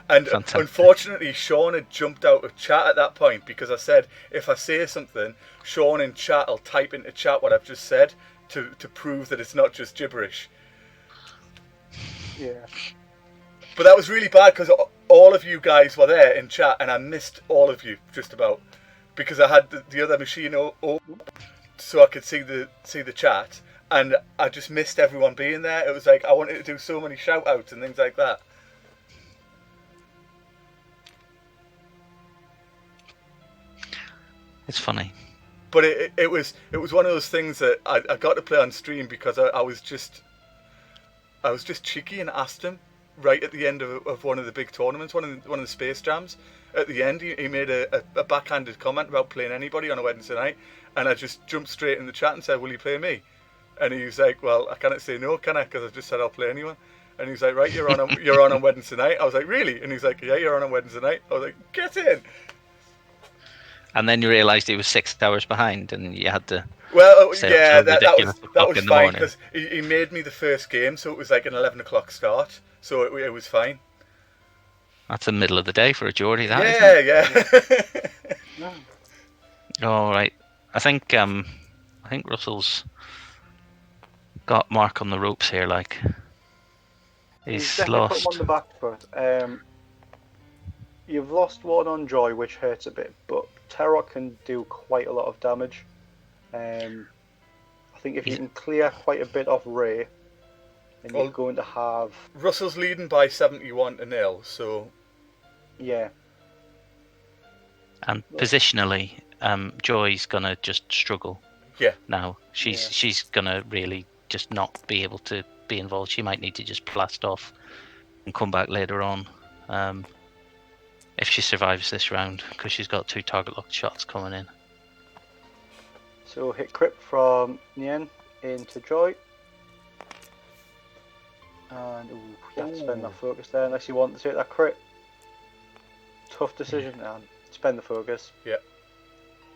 And unfortunately, Sean had jumped out of chat at that point because I said, if I say something, Sean in chat will type into chat what I've just said to prove that it's not just gibberish. Yeah. But that was really bad because all of you guys were there in chat and I missed all of you just about because I had the other machine open so I could see the chat, and I just missed everyone being there. It was like I wanted to do so many shout outs and things like that. It's funny. But it was one of those things that I got to play on stream because I was just cheeky and asked him right at the end of one of the big tournaments, one of the Space Jams. At the end, he made a backhanded comment about playing anybody on a Wednesday night, and I just jumped straight in the chat and said, "Will you play me?" And he was like, "Well, I can't say no, can I? Because I just said I'll play anyone." And he's like, "Right, you're on Wednesday night." I was like, "Really?" And he's like, "Yeah, you're on Wednesday night." I was like, "Get in." And then you realised he was 6 hours behind, and you had to. Well, yeah, that was fine morning. because he made me the first game, so it was like an 11 o'clock start, so it was fine. That's the middle of the day for a Geordie, that. Yeah. All right, I think Russell's got Mark on the ropes here. Like he's lost. Put him on the back foot. You've lost one on Joy, which hurts a bit, but Terror can do quite a lot of damage. I think if you can clear quite a bit off Ray, then you're going to have... Russell's leading by 71-0, so... Yeah. And positionally, Joy's going to just struggle. Yeah. now. She's gonna really just not be able to be involved. She might need to just blast off and come back later on, if she survives this round, because she's got 2 target locked shots coming in. So hit crit from Nien into Joy. And you have to spend that focus there unless you want to take that crit. Tough decision, and spend the focus. Yeah.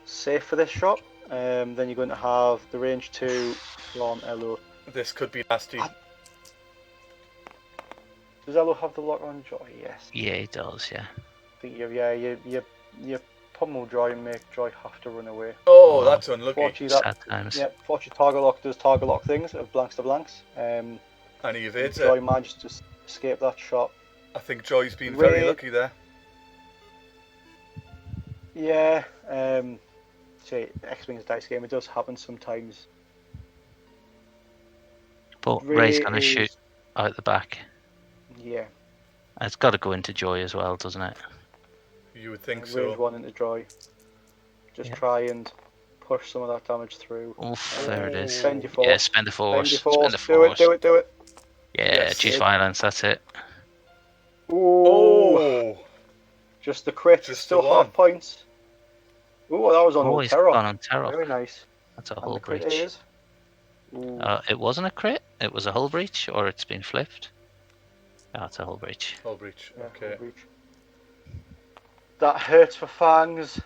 Safe for this shot. Then you're going to have the range 2 from Elo. This could be nasty. Does Elo have the lock on Joy? Yes. Yeah, it does. Yeah. I think you pummel Joy and make Joy have to run away. Oh, that's unlucky. Sad times. Yeah, fortunately target lock does target lock things of blanks to blanks. And he evades Joy it. managed to escape that shot. I think Joy's been very lucky there. Yeah, say X-Wing's dice game, it does happen sometimes. But Ray's going to shoot out the back. Yeah. It's got to go into Joy as well, doesn't it? You would think Range so. 1 into Joy. Just try and push some of that damage through. Oof, there it is. Spend your force. Yeah, spend the force. Spend the force. Do it. Yeah, Yes. choose violence, that's it. Ooh. Just the crit. Just Still the one. half points. Ooh, that was on Oh, he's Terror. gone on Terror. Very nice. That's a And hull the crit breach. is. Ooh. It wasn't a crit, it was a hull breach, or it's been flipped. Oh, it's a hull breach. Hull breach. Yeah, Okay. hull breach. That hurts for Fangs.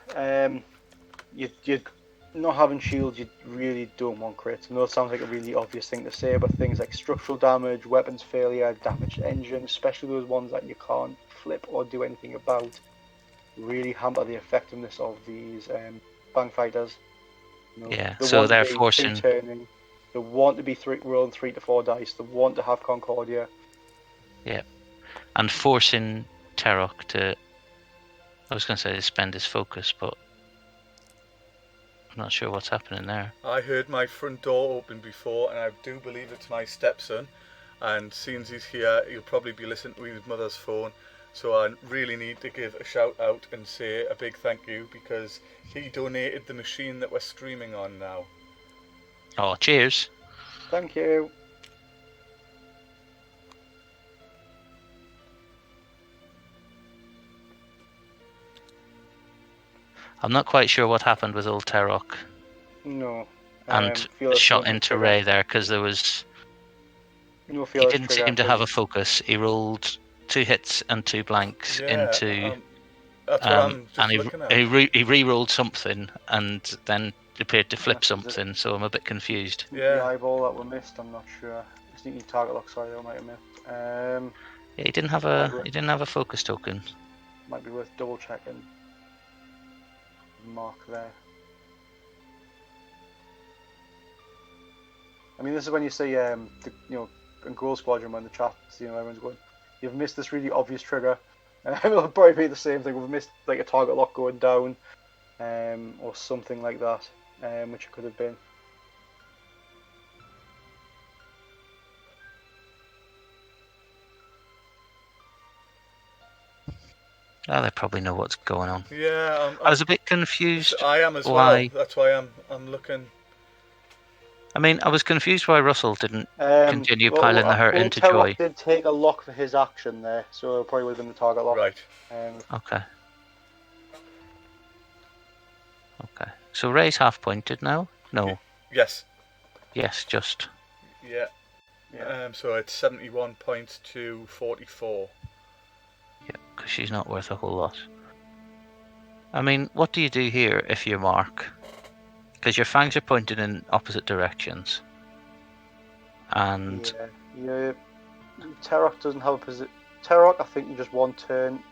You not having shields, you really don't want crits. I know it sounds like a really obvious thing to say, but things like structural damage, weapons failure, damaged engine, especially those ones that you can't flip or do anything about, really hamper the effectiveness of these bang fighters. You know, Yeah, they so want to they're be forcing. turning. They want to be rolling 3 to 4 dice. They want to have Concordia. Yeah. And forcing Terok to. I was going to say to spend his focus, but I'm not sure what's happening there. I heard my front door open before, and I do believe it's my stepson. And since he's here, he'll probably be listening to his mother's phone. So I really need to give a shout out and say a big thank you, because he donated the machine that we're streaming on now. Oh, cheers. Thank you. I'm not quite sure what happened with old Terok No. and Fearless shot wasn't a into trigger. Ray there, because there was. No He fearless didn't trigger, seem to 'cause- have a focus. He rolled 2 hits and 2 blanks into. That's what I'm just and looking at. he re-rolled something and then appeared to flip That's it. something, so I'm a bit confused. The Yeah. eyeball that we missed, I'm not sure. Sneaky target lock, sorry, I might have missed. Yeah, he didn't have a focus token. Might be worth double checking. Mark there. I mean, this is when you see, in Growl Squadron, when the chat's, everyone's going, "You've missed this really obvious trigger." It'll probably be the same thing. We've missed like a target lock going down, or something like that, which it could have been. Oh, they probably know what's going on. Yeah, I was a bit confused. I am as why. well. That's why I'm looking. I mean, I was confused why Russell didn't continue piling the hurt into Terrok Joy. did take a lock for his action there, so it probably would have been the target lock. Right. Okay. Okay. So Ray's half pointed now? No. Yes. Yes, just. Yeah. Yeah. So it's 71 points to 44. Yeah, because she's not worth a whole lot. I mean, what do you do here if you're Mark? Because your fangs are pointed in opposite directions. And Yeah. Terrok doesn't have a position. Terrok, I think you just one turn.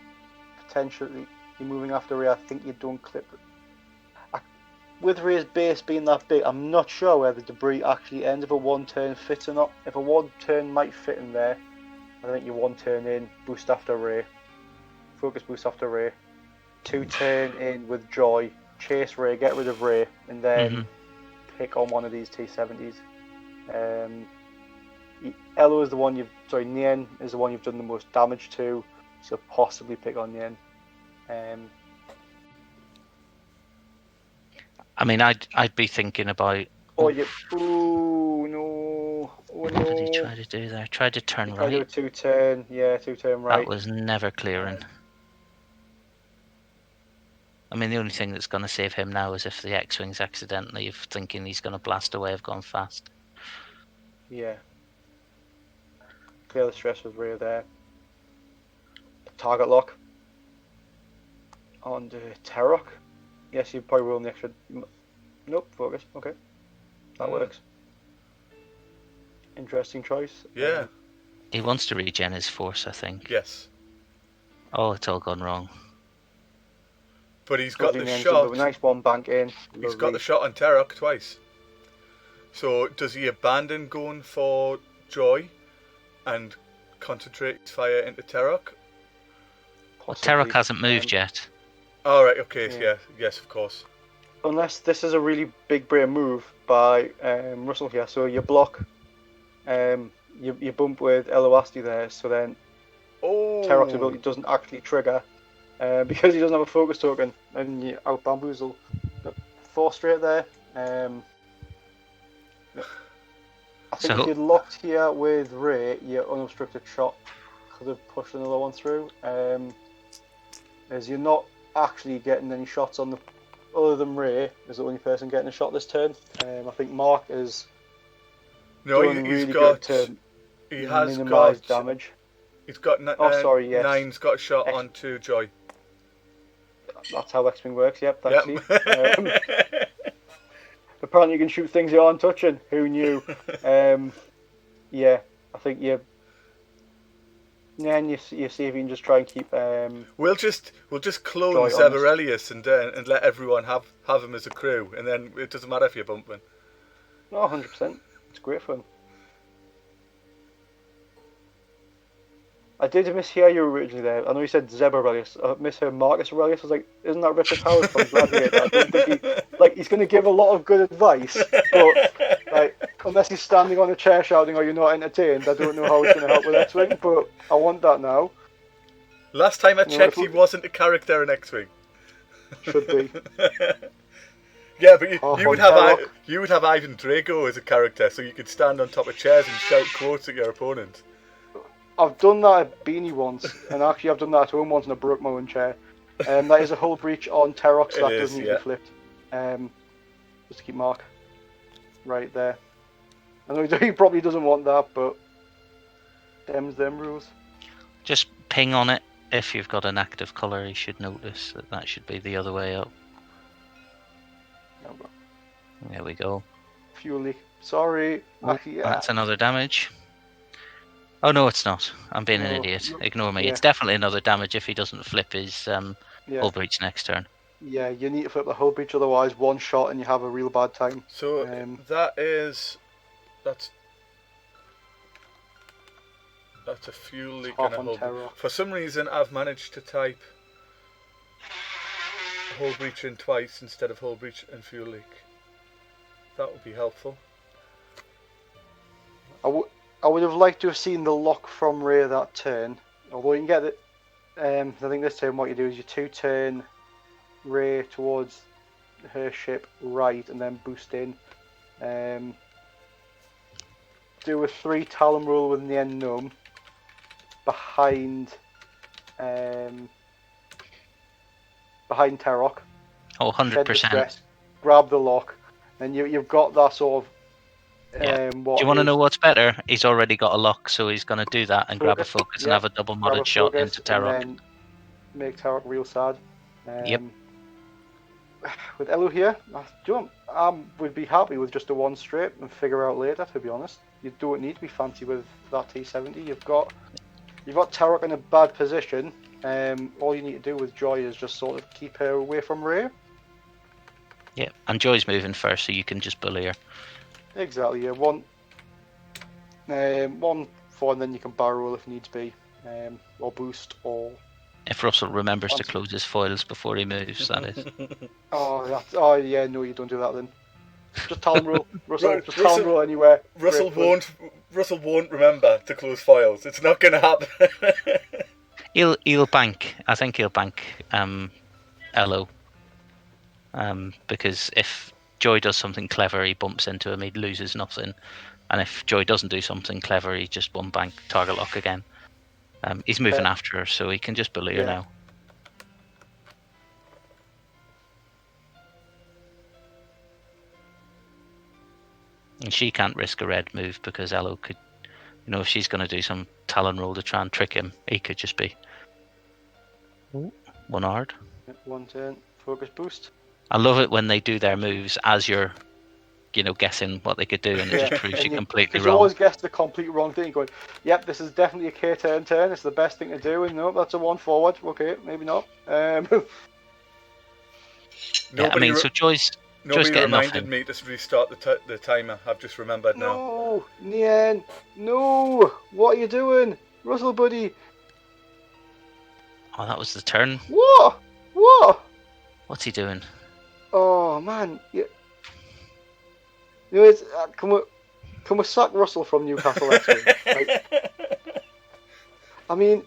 Potentially, you're moving after Ray. I think you don't clip it. With Ray's base being that big, I'm not sure where the debris actually ends, if a one turn fits or not. If a one turn might fit in there, I think you one turn in, boost after Ray. Focus boost after Ray. 2 turn in with Joy, chase Ray, get rid of Ray, and then pick on one of these T-70s. Elo is the one Nien is the one you've done the most damage to, so possibly pick on Nien. I mean, I'd be thinking about. Oh, you. Ooh, no. Oh, What no. did he try to do there? Tried to turn Try to do a right. 2-turn. Yeah, 2-turn right. That was never clearing. I mean, the only thing that's going to save him now is if the X-wings accidentally, if thinking he's going to blast away, have gone fast. Yeah. Clear the stress with rear there. Target lock. On the Terrock. Yes, you probably will in the extra. Nope, focus. Okay. That works. Interesting choice. Yeah. He wants to regen his force, I think. Yes. Oh, it's all gone wrong. But he's got the Engine shot. with a nice one bank in. He's got the shot on Terrock twice. So does he abandon going for Joy and concentrate his fire into Terrock? Well, Terrock hasn't moved yet. Oh, right, okay, yeah. Yes, of course. Unless this is a really big brain move by Russell here. So you block, you bump with Eloasti there, so then Terrock's ability doesn't actually trigger because he doesn't have a focus token, and you out bamboozle. 4 straight there. I think if you'd locked here with Ray, your unobstructed shot could have pushed another one through. As you're not actually getting any shots on the other than Ray is the only person getting a shot this turn. I think Mark is doing really good to minimise damage. He's got Nine's got a shot onto Joy. That's how X-Wing works. Yep, thanks. Yep. Apparently, you can shoot things you aren't touching. Who knew? Yeah, I think you. Yeah, and you see if you can just try and keep. We'll just clone Zeb Aurelius and let everyone have him as a crew, and then it doesn't matter if you're bumping. No, 100%. It's great fun. I did mishear you originally there. I know you said Zeb Aurelius. I misheard Marcus Aurelius. I was like, isn't that Richard Howard from Gladiator? I don't think he's going to give a lot of good advice, but unless he's standing on a chair shouting, "Are you not entertained?" I don't know how it's going to help with X-Wing, but I want that now. Last time I checked, he wasn't a character in X-Wing. Should be. Yeah, but you would have Ivan Drago as a character, so you could stand on top of chairs and shout quotes at your opponent. I've done that at Beanie once, and actually I've done that at home once and I broke my own chair. That is a hull breach on Terrock, so that doesn't need to be flipped. Just to keep Mark right there. I know he probably doesn't want that, but them's them rules. Just ping on it. If you've got an active colour, you should notice that should be the other way up. There we go. Fuel leak. Sorry. Actually, yeah. That's another damage. Oh no, it's not. I'm being an idiot. Ignore me. Yeah. It's definitely another damage if he doesn't flip his hull breach next turn. Yeah, you need to flip the hull breach, otherwise one shot and you have a real bad time. So that's a fuel leak and a hull breach. For some reason, I've managed to type hull breach in twice instead of hull breach and fuel leak. That would be helpful. I would have liked to have seen the lock from Ray that turn, although you can get it. I think this turn what you do is you 2-turn Ray towards her ship right and then boost in. Do a 3 Talon roll with the end num behind Terrock. Oh, 100%. Grab the lock, and you've got that sort of. Yeah. Do you want to know what's better? He's already got a lock, so he's going to do that and grab a focus and have a double modded shot into Terrock. And then make Terrock real sad. Yep. With Elu here, I would be happy with just a 1 straight and figure out later, to be honest. You don't need to be fancy with that T70. You've got Terrock in a bad position. All you need to do with Joy is just sort of keep her away from Ray. Yeah, and Joy's moving first, so you can just bully her. Exactly, yeah. 1 4, and then you can barrel roll if needs be, or boost, or. If Russell remembers to close his foils before he moves, that is. Oh yeah, no, you don't do that then. Just Talon roll, Russell. Just Talon roll anywhere. Russell won't remember to close foils. It's not going to happen. He'll bank. I think he'll bank. Elo. Because if Joy does something clever, he bumps into him, he loses nothing. And if Joy doesn't do something clever, he just one bank target lock again. He's moving after her, so he can just bully her now. And she can't risk a red move because Elo could, if she's going to do some Talon roll to try and trick him, he could just be one hard. One turn, focus boost. I love it when they do their moves as you're, guessing what they could do, and it just proves you completely wrong. You always guess the complete wrong thing. Going, yep, this is definitely a K turn. It's the best thing to do, and no, that's a one forward. Okay, maybe not. So Joy's Nobody getting reminded nothing. me to restart the timer. I've just remembered now. No, Nien, no! What are you doing, Russell, buddy? Oh, that was the turn. What? What's he doing? Oh man, it's can we sack Russell from Newcastle next week? I mean,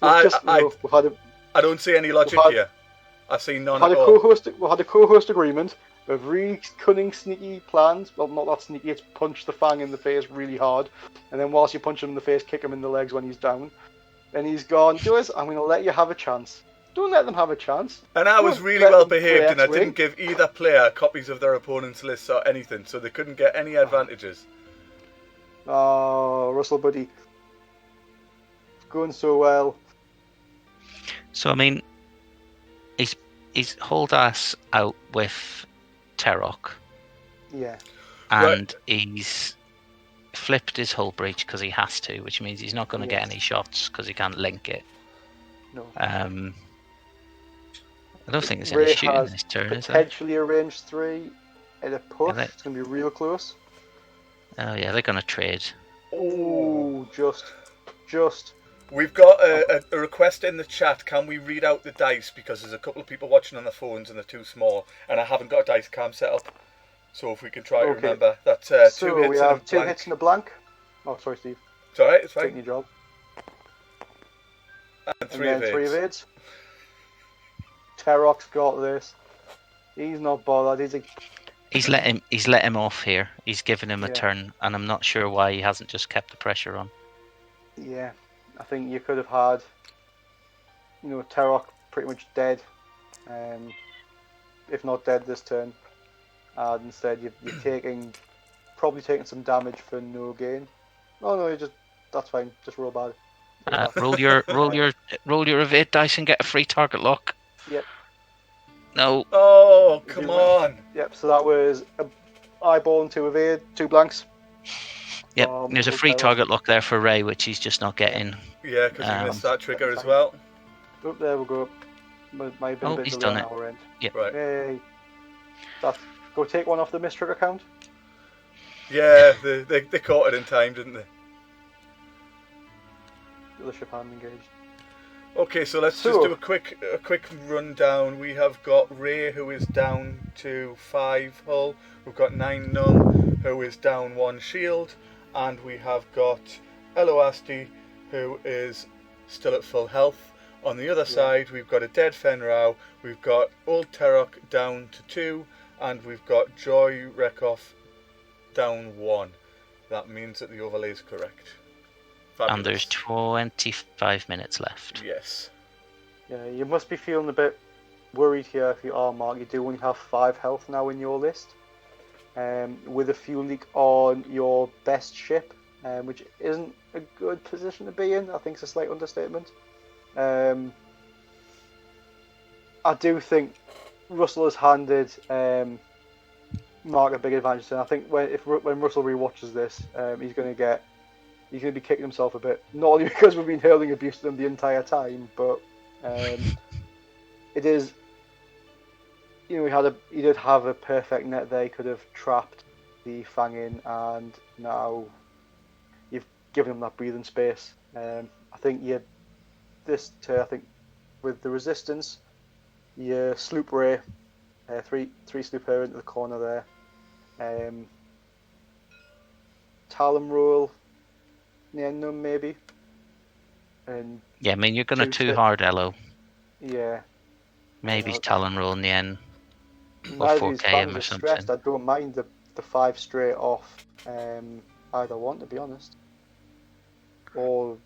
I don't see any logic here. I see none at all. We had a co-host agreement. We have really cunning, sneaky plans. Well, not that sneaky. It's punch the Fang in the face really hard, and then whilst you punch him in the face, kick him in the legs when he's down. Then he's gone. Joyce, I'm going to let you have a chance. Don't let them have a chance. And I was really well behaved, and I didn't give either player copies of their opponent's lists or anything, so they couldn't get any advantages. Oh, Russell, buddy, it's going so well. So I mean, he's hauled ass out with Terok. Yeah. And he's flipped his hull breach because he has to, which means he's not going to get any shots because he can't link it. No. I don't think there's any shooting this turn, is there? Potentially a range 3 at a push. It's going to be real close. Oh yeah, they're going to trade. Oh, just. We've got a request in the chat. Can we read out the dice? Because there's a couple of people watching on their phones and they're too small, and I haven't got a dice cam set up. So if we can try to remember. That's 2 hits and a blank. So we have 2 hits and a blank. Oh, sorry, Steve. It's alright, it's fine. Taking your job. And 3 evades. Terok's got this. He's not bothered. He's let him off here. He's given him a turn, and I'm not sure why he hasn't just kept the pressure on. Yeah, I think you could have had, Terok pretty much dead, if not dead this turn, and instead you're probably taking some damage for no gain. No, that's fine. Just roll bad. Roll your evade dice and get a free target lock. Yep. No. Oh, come on. Yep. So that was an eyeball and 2 evade, 2 blanks. Yep. There's a free target lock there for Ray, which he's just not getting. Yeah, because he missed that trigger as well. Oh, there we go. Might have been a bit he's delay done on our end. Yep. Right. Yay. Go take one off the miss trigger count. Yeah, they caught it in time, didn't they? The ship hand engaged. Okay, so let's just do a quick rundown. We have got Ray, who is down to 5 hull. We've got 9 none, who is down 1 shield, and we have got Eloasti, who is still at full health. On the other side, we've got a dead Fenrau. We've got Old Terok down to 2, and we've got Joy Rekoff down 1. That means that the overlay is correct. Fabulous. And there's 25 minutes left. Yes. Yeah, you must be feeling a bit worried here if you are, Mark. You do only have 5 health now in your list. With a fuel leak on your best ship, which isn't a good position to be in. I think it's a slight understatement. I do think Russell has handed Mark a big advantage, and I think when Russell rewatches this, he's going to be kicking himself a bit. Not only because we've been hurling abuse to them the entire time, but it is. He did have a perfect net there. He could have trapped the Fang in, and now you've given him that breathing space. I think with the resistance, you sloop Ray, 3 sloop her into the corner there. Talon roll, Nienum maybe. And yeah, I mean you're going to too hard, Elo. Yeah. Maybe Talon roll in the end. or Neither of these 4K him fans or are something. stressed. I don't mind the 5 straight off either one, to be honest. Or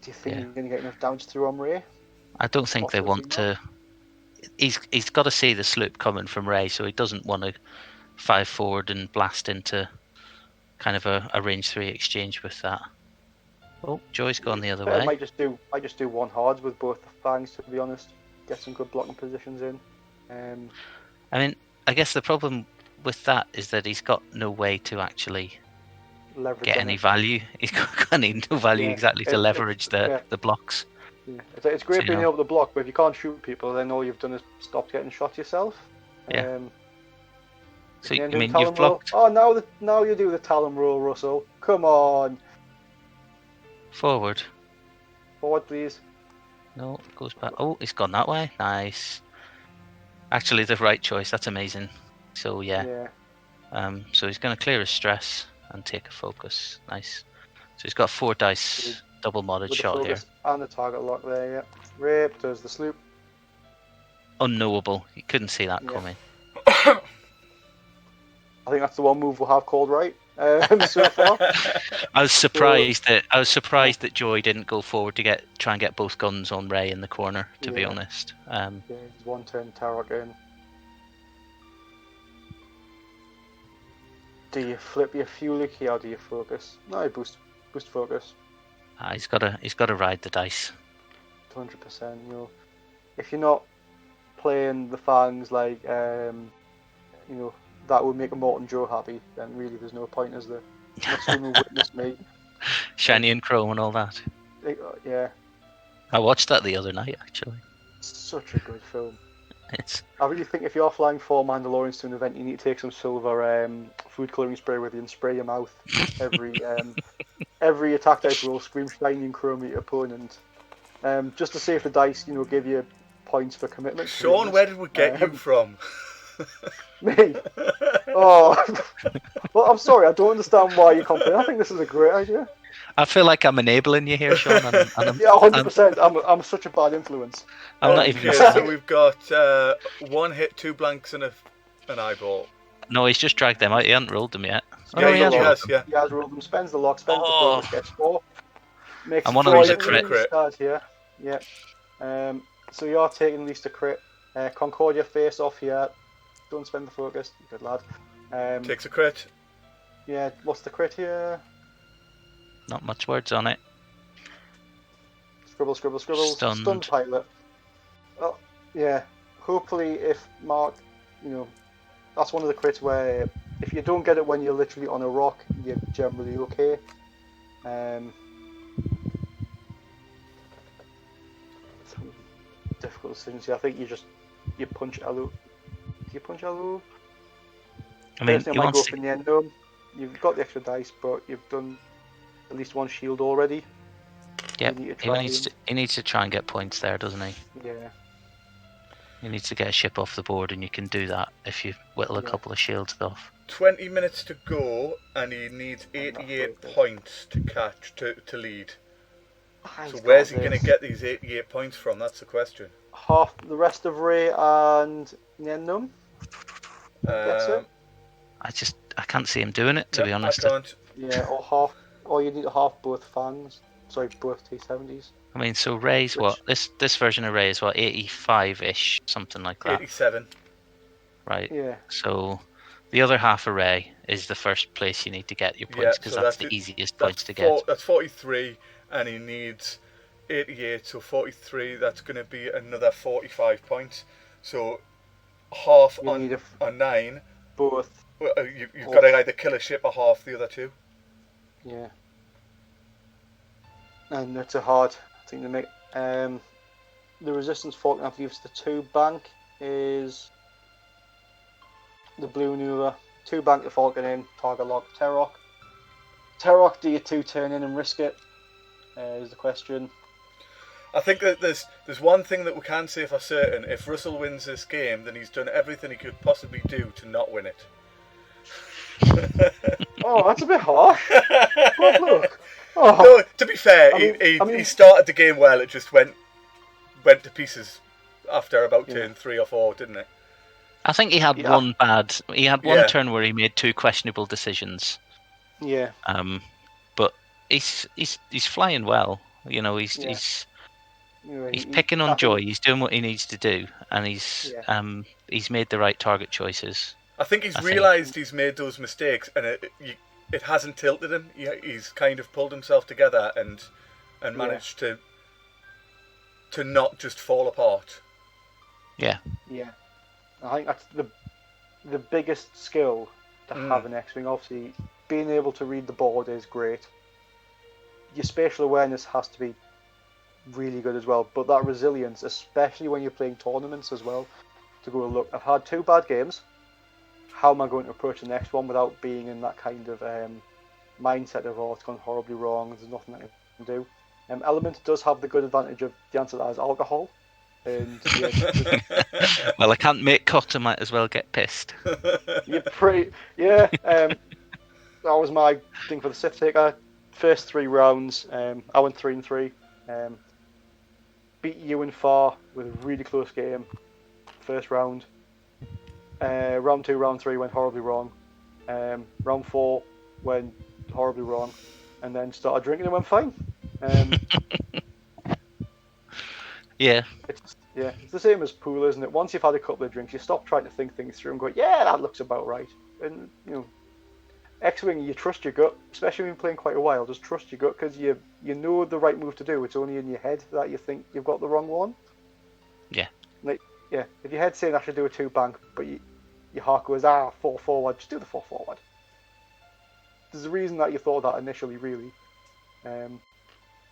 do you think you're going to get enough damage through on Ray? I don't think they Possibly want not. to. He's got to see the sloop coming from Ray, so he doesn't want to 5 forward and blast into kind of a range 3 exchange with that. Oh, Joy's gone the other I way. might just do one hards with both the fangs, to be honest. Get some good blocking positions in. I mean, I guess the problem with that is that he's got no way to actually Leverage get on any it. value. He's got no value exactly to leverage the blocks. Yeah. It's great being able to block, but if you can't shoot people, then all you've done is stopped getting shot yourself. Yeah. So you mean, Talon you've blocked. Roll? Oh, now you do the Talon roll, Russell. Come on. Forward, please. No, goes back. Oh, he's gone that way. Nice. Actually, the right choice. That's amazing. So yeah. So he's going to clear his stress and take a focus. Nice. So he's got 4 dice, double modded with shot the here. And the target lock there. Yeah. Rape does the sloop. Unknowable. You couldn't see that coming. I think that's the one move we'll have called right so far. I was surprised that Joy didn't go forward to try and get both guns on Ray in the corner. To be honest. He's 1 turn Tarok in. Do you flip your fuel key or do you focus? No, you boost focus. He's got to ride the dice. 100%. If you're not playing the fangs like that would make a Morton Joe happy, then really there's no point, is there? Not someone witness me. Shiny and Chrome and all that. Yeah. I watched that the other night, actually. Such a good film. I really think if you're flying 4 Mandalorians to an event, you need to take some silver food colouring spray with you and spray your mouth every attack dice roll, scream shiny and chrome at your opponent. Just to save the dice, give you points for commitment. Sean, where did we get you from? Me? Oh, well, I'm sorry. I don't understand why you complain. I think this is a great idea. I feel like I'm enabling you here, Sean. Yeah, 100%. I'm such a bad influence. I'm not even. So we've got 1 hit, 2 blanks, and an eyeball. No, he's just dragged them out. He hasn't rolled them yet. Yeah, he has. He has rolled them. Spends the lock. Spends the focus. Gets 4. Makes and one of them's a crit. Here. Yeah. So you're taking at least a crit. Concordia face off here. Don't spend the focus. Good lad. Takes a crit. Yeah. What's the crit here? Not much words on it. Scribble. Stunned pilot. Oh, yeah. Hopefully, if Mark, that's one of the crits where if you don't get it when you're literally on a rock, you're generally okay. Some difficult decisions here. I think you punch Alu. Do you punch Alu? I mean, you might go for the end dome. You've got the extra dice, but you've done at least 1 shield already. Yeah, he needs to try and get points there, doesn't he? Yeah. He needs to get a ship off the board, and you can do that if you whittle a couple of shields off. 20 minutes to go, and he needs 88 points to catch to lead. So where's he going to get these 88 points from? That's the question. Half the rest of Ray and Nienum. I can't see him doing it, to be honest. I can't. Yeah, or half. Or you need to half both fangs. Sorry, both T70s. I mean, so Ray's what? This version of Ray is what, 85-ish, something like that. 87. Right. Yeah. So the other half of Ray is the first place you need to get your points, because that's the easiest points to get. That's 43, and he needs 88. So 43. That's going to be another 45 points. So half on 9. Both. Well, you've got to either kill a ship or half the other 2. Yeah. And it's a hard thing to make. The resistance Falcon have to use the 2 bank is the blue maneuver. 2 bank the Falcon in, target lock, Terrock. Terrock, do you 2 turn in and risk it? Is the question. I think that there's one thing that we can say for certain. If Russell wins this game, then he's done everything he could possibly do to not win it. Oh, that's a bit harsh. Good look. Oh. No, to be fair, he started the game well. It just went to pieces after about turn 3 or 4, didn't it? I think he had Yeah. one bad. He had one Yeah. turn where he made 2 questionable decisions. Yeah. But he's flying well. Yeah. He's Anyway, he's picking I on think, joy. He's doing what he needs to do, and he's made the right target choices. I think he's I think. realised he's made those mistakes, and it hasn't tilted him. He's kind of pulled himself together and managed to not just fall apart. Yeah. Yeah. I think that's the biggest skill to have in X-Wing. Obviously, being able to read the board is great. Your spatial awareness has to be really good as well, but that resilience, especially when you're playing tournaments as well, to go, look, I've had 2 bad games. How am I going to approach the next one without being in that kind of mindset of, oh, it's gone horribly wrong, there's nothing I can do. Element does have the good advantage of the answer to that is alcohol. And Well, I can't make cut. I might as well get pissed. you're pretty, yeah. That was my thing for the Sith Taker. First 3 rounds, I went 3-3. Beat you in far with a really close game. First round. Round 2, round 3 went horribly wrong. Round 4 went horribly wrong, and then started drinking and went fine. Yeah. It's the same as pool, isn't it? Once you've had a couple of drinks, you stop trying to think things through and go, yeah, that looks about right. And X-Wing, you trust your gut, especially when you're playing quite a while. Just trust your gut because you know the right move to do. It's only in your head that you think you've got the wrong one. Yeah. If your head's saying I should do a 2 bank, but your heart goes 4 forward, just do the 4 forward. There's a reason that you thought that initially, really. And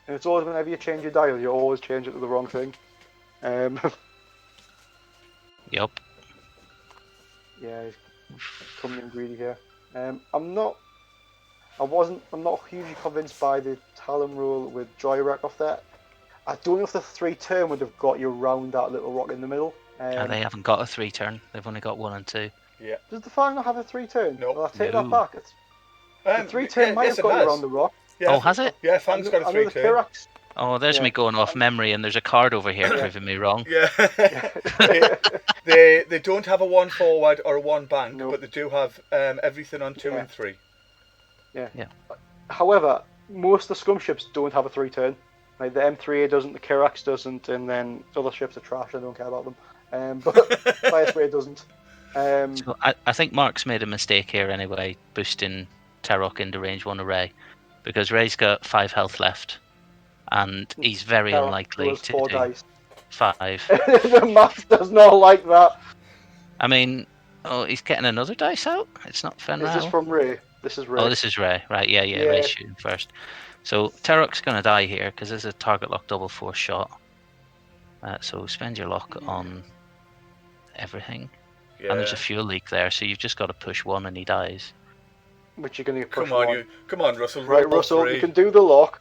it's always whenever you change your dial, you always change it to the wrong thing. Yup. Yeah, he's coming in greedy here. I'm not hugely convinced by the Talon rule with Joyrek off there. I don't know if the 3 turn would have got you around that little rock in the middle. They haven't got a 3 turn. They've only got 1 and 2. Yeah. Does the Fang not have a 3 turn? No. Well, I take No. that back. The 3 turn might have got you around the rock. Yeah, Oh, has it? Yeah, Fang's got a I know 3 the turn. Kirax. Oh, there's me going off memory, and there's a card over here proving me wrong. Yeah. they don't have a 1 forward or a 1 bank, No. but they do have everything on 2 and 3. Yeah. Yeah. However, most of the scum ships don't have a 3 turn. Like the M3A doesn't, the Kirax doesn't, and then other ships are trash. I don't care about them. But Firespray doesn't. So I think Mark's made a mistake here anyway, boosting Tarok into range 1 array, because Ray's got 5 health left, and he's very Kirax unlikely rolls to 4 do dice. 5. The math does not like that. I mean, he's getting another dice out? It's not Fenrir. Is this from Ray? This is Ray. Oh, this is Ray. Right, yeah, Yeah. Ray's shooting first. So Tarok's going to die here because there's a target lock double force shot. So spend your lock on everything. Yeah. And there's a fuel leak there, so you've just got to push 1 and he dies. Which you're going to push Come on, one. come on, Russell. Right, Roll Russell, 3. you can do the lock.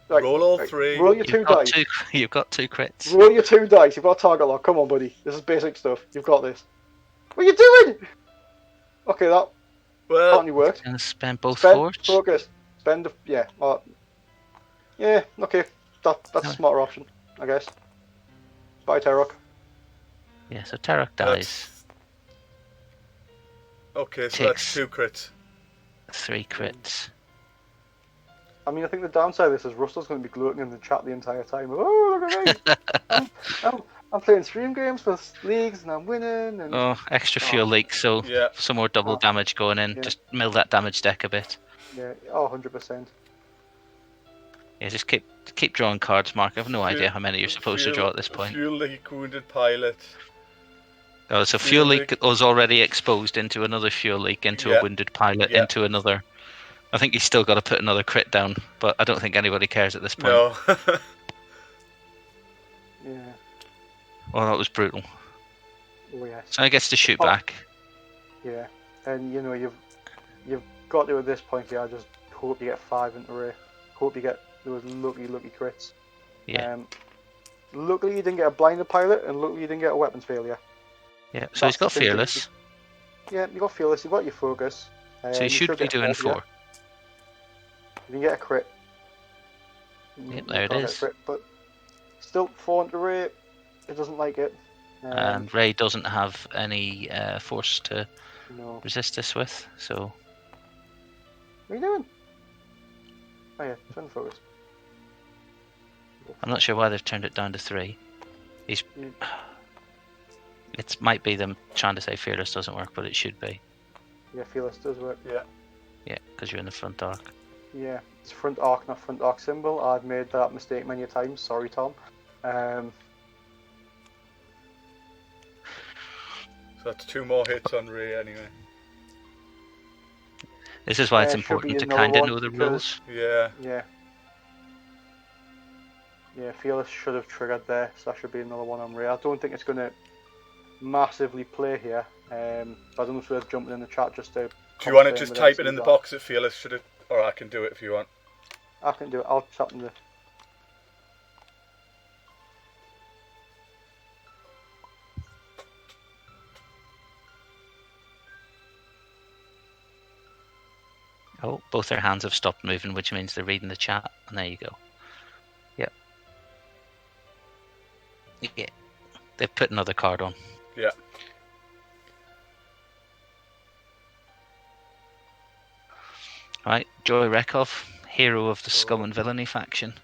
Right, Roll all right, 3. Roll your 2 dice. You've got 2 crits. Roll your 2 dice. You've got a target lock. Come on, buddy. This is basic stuff. You've got this. What are you doing? Okay, that Well, apparently worked. Gonna spend both Spend force. focus. Spend. Yeah. Yeah. Okay. That's a smarter option, I guess. Bye, Tarok. Yeah, so Tarok dies. Okay, so Takes that's 2 crits. 3 crits. I mean, I think the downside of this is Russell's going to be gloating in the chat the entire time. Oh, look at me! I'm playing stream games for leagues and I'm winning. And Oh, extra fuel leak, so Yeah. some more double damage going in. Yeah. Just mill that damage deck a bit. yeah, 100%. Yeah, just keep drawing cards, Mark. I have no idea how many you're supposed to draw at this point. Fuel leak, wounded pilot. Oh, so fuel leak was already exposed into another fuel leak, into Yeah. a wounded pilot, Yeah. into another. I think he's still got to put another crit down, but I don't think anybody cares at this point. No. Yeah. Well, that was brutal. Oh, yes. So he gets to shoot Oh. back. Yeah. And, you've got to, at this point here, I just hope you get 5 into Ray. Hope you get those lucky crits. Yeah. Luckily you didn't get a blinded pilot, and luckily you didn't get a weapons failure. Yeah. So he's got That's the thing. fearless. Yeah, you got fearless, you've got your focus. So he should be get a doing 4. 4. You can get a crit. Yep, You there it can't get a is. crit, but still 4 into Ray, it doesn't like it. And Ray doesn't have any force to No. resist this with, so What are you doing? Oh yeah, turn the focus. I'm not sure why they've turned it down to 3. He's. Mm. It might be them trying to say fearless doesn't work, but it should be. Yeah, fearless does work. Yeah. Yeah, because you're in the front arc. Yeah, it's front arc, not front arc symbol. I've made that mistake many times. Sorry, Tom. So that's 2 more hits on Ray anyway. This is why it's Should be important to another kind of one, know the because- rules. Yeah. Yeah. Yeah, fearless should have triggered there, so that should be another one on Ray. I don't think it's going to massively play here. I don't know if it's worth jumping in the chat just to. Do you want to confirm just with type it MC in the that. box at Fearless? Should it? Or I can do it if you want. I can do it. I'll tap in the. Oh, both their hands have stopped moving, which means they're reading the chat, and there you go. Yep. Yeah. They've put another card on. Yeah. Right, Joy Rekov, hero of the So- Scum and Villainy faction.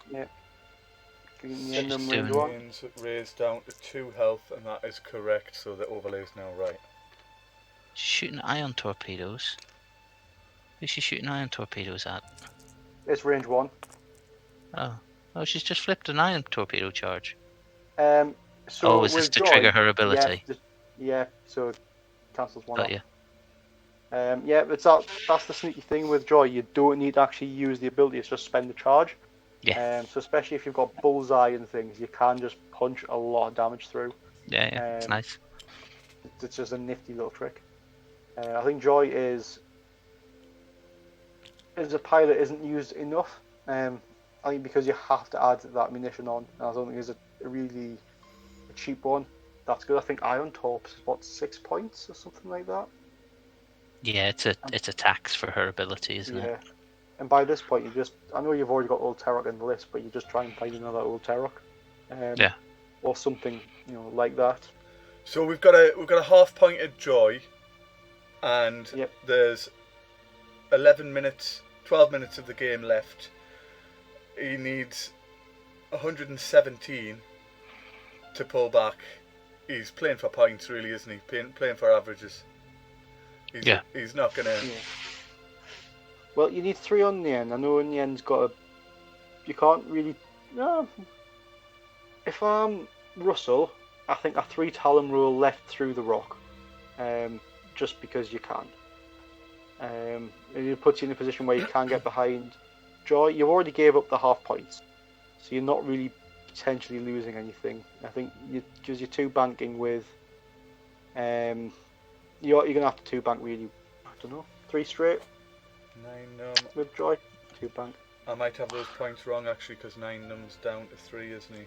Green Just Num doing- range one. Means raised down to 2 health, and that is correct. So the overlay is now right. Shooting ion torpedoes. Who's she shooting ion torpedoes at? It's range one. Oh, she's just flipped an ion torpedo charge. So Oh, is this with to Joy, trigger her ability? Yeah, so it cancels one Got off. you. Yeah, but that's the sneaky thing with Joy. You don't need to actually use the ability; it's just spend the charge. Yeah. So especially if you've got bullseye and things, you can just punch a lot of damage through. Yeah, it's nice. It's just a nifty little trick. I think Joy is as a pilot isn't used enough. I think because you have to add that munition on. And I don't think it's a really cheap one. That's good. I think Ion Torps is what 6 points or something like that. Yeah, it's a tax for her ability, isn't it? And by this point, I know you've already got Old Terok in the list, but you just try and find another Old Terok. Yeah. Or something, like that. So we've got a half-pointed Joy, and Yep. there's 12 minutes of the game left. He needs 117 to pull back. He's playing for points, really, isn't he? Playing for averages. He's not gonna. Yeah. Well, you need 3 on the end. I know in the end's got a. You can't really. No. If I'm Russell, I think a 3 Talon rule left through the rock, just because you can. It puts you in a position where you can get behind Joy. You've already gave up the half points, so you're not really potentially losing anything. I think because you're 2 banking with. You're gonna have to 2 bank really. I don't know, 3 straight 9 with Joy. 2 bank. I might have those points wrong actually, because 9 num's down to 3, isn't he?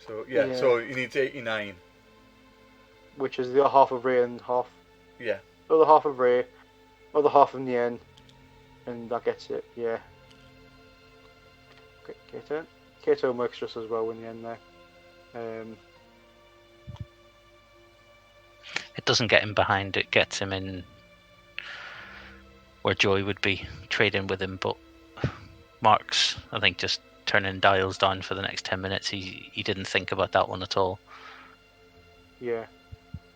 So yeah. Yeah. So he needs 89. Which is the other half of Ray and half. Yeah. Other half of Ray, other half of Nien, and that gets it. Yeah. Okay, Kato. Kato works just as well in the end there. It doesn't get him behind, it gets him in where Joy would be trading with him, but Mark's, I think, just turning dials down for the next 10 minutes. He didn't think about that one at all. Yeah.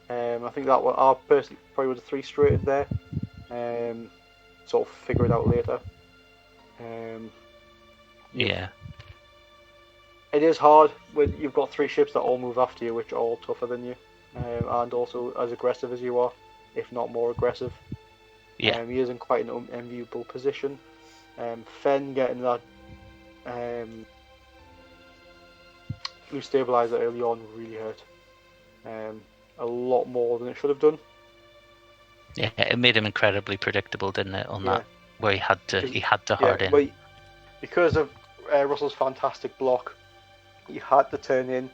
I think that one I personally probably would have 3 straighted there. Sort of figure it out later. Yeah. It is hard when you've got 3 ships that all move after you, which are all tougher than you, and also as aggressive as you are, if not more aggressive. Yeah. He is in quite an enviable position. Fen getting that blue stabilizer early on really hurt. A lot more than it should have done. Yeah, it made him incredibly predictable, didn't it, on that, where he had to hard in. But because of Russell's fantastic block, he had to turn in.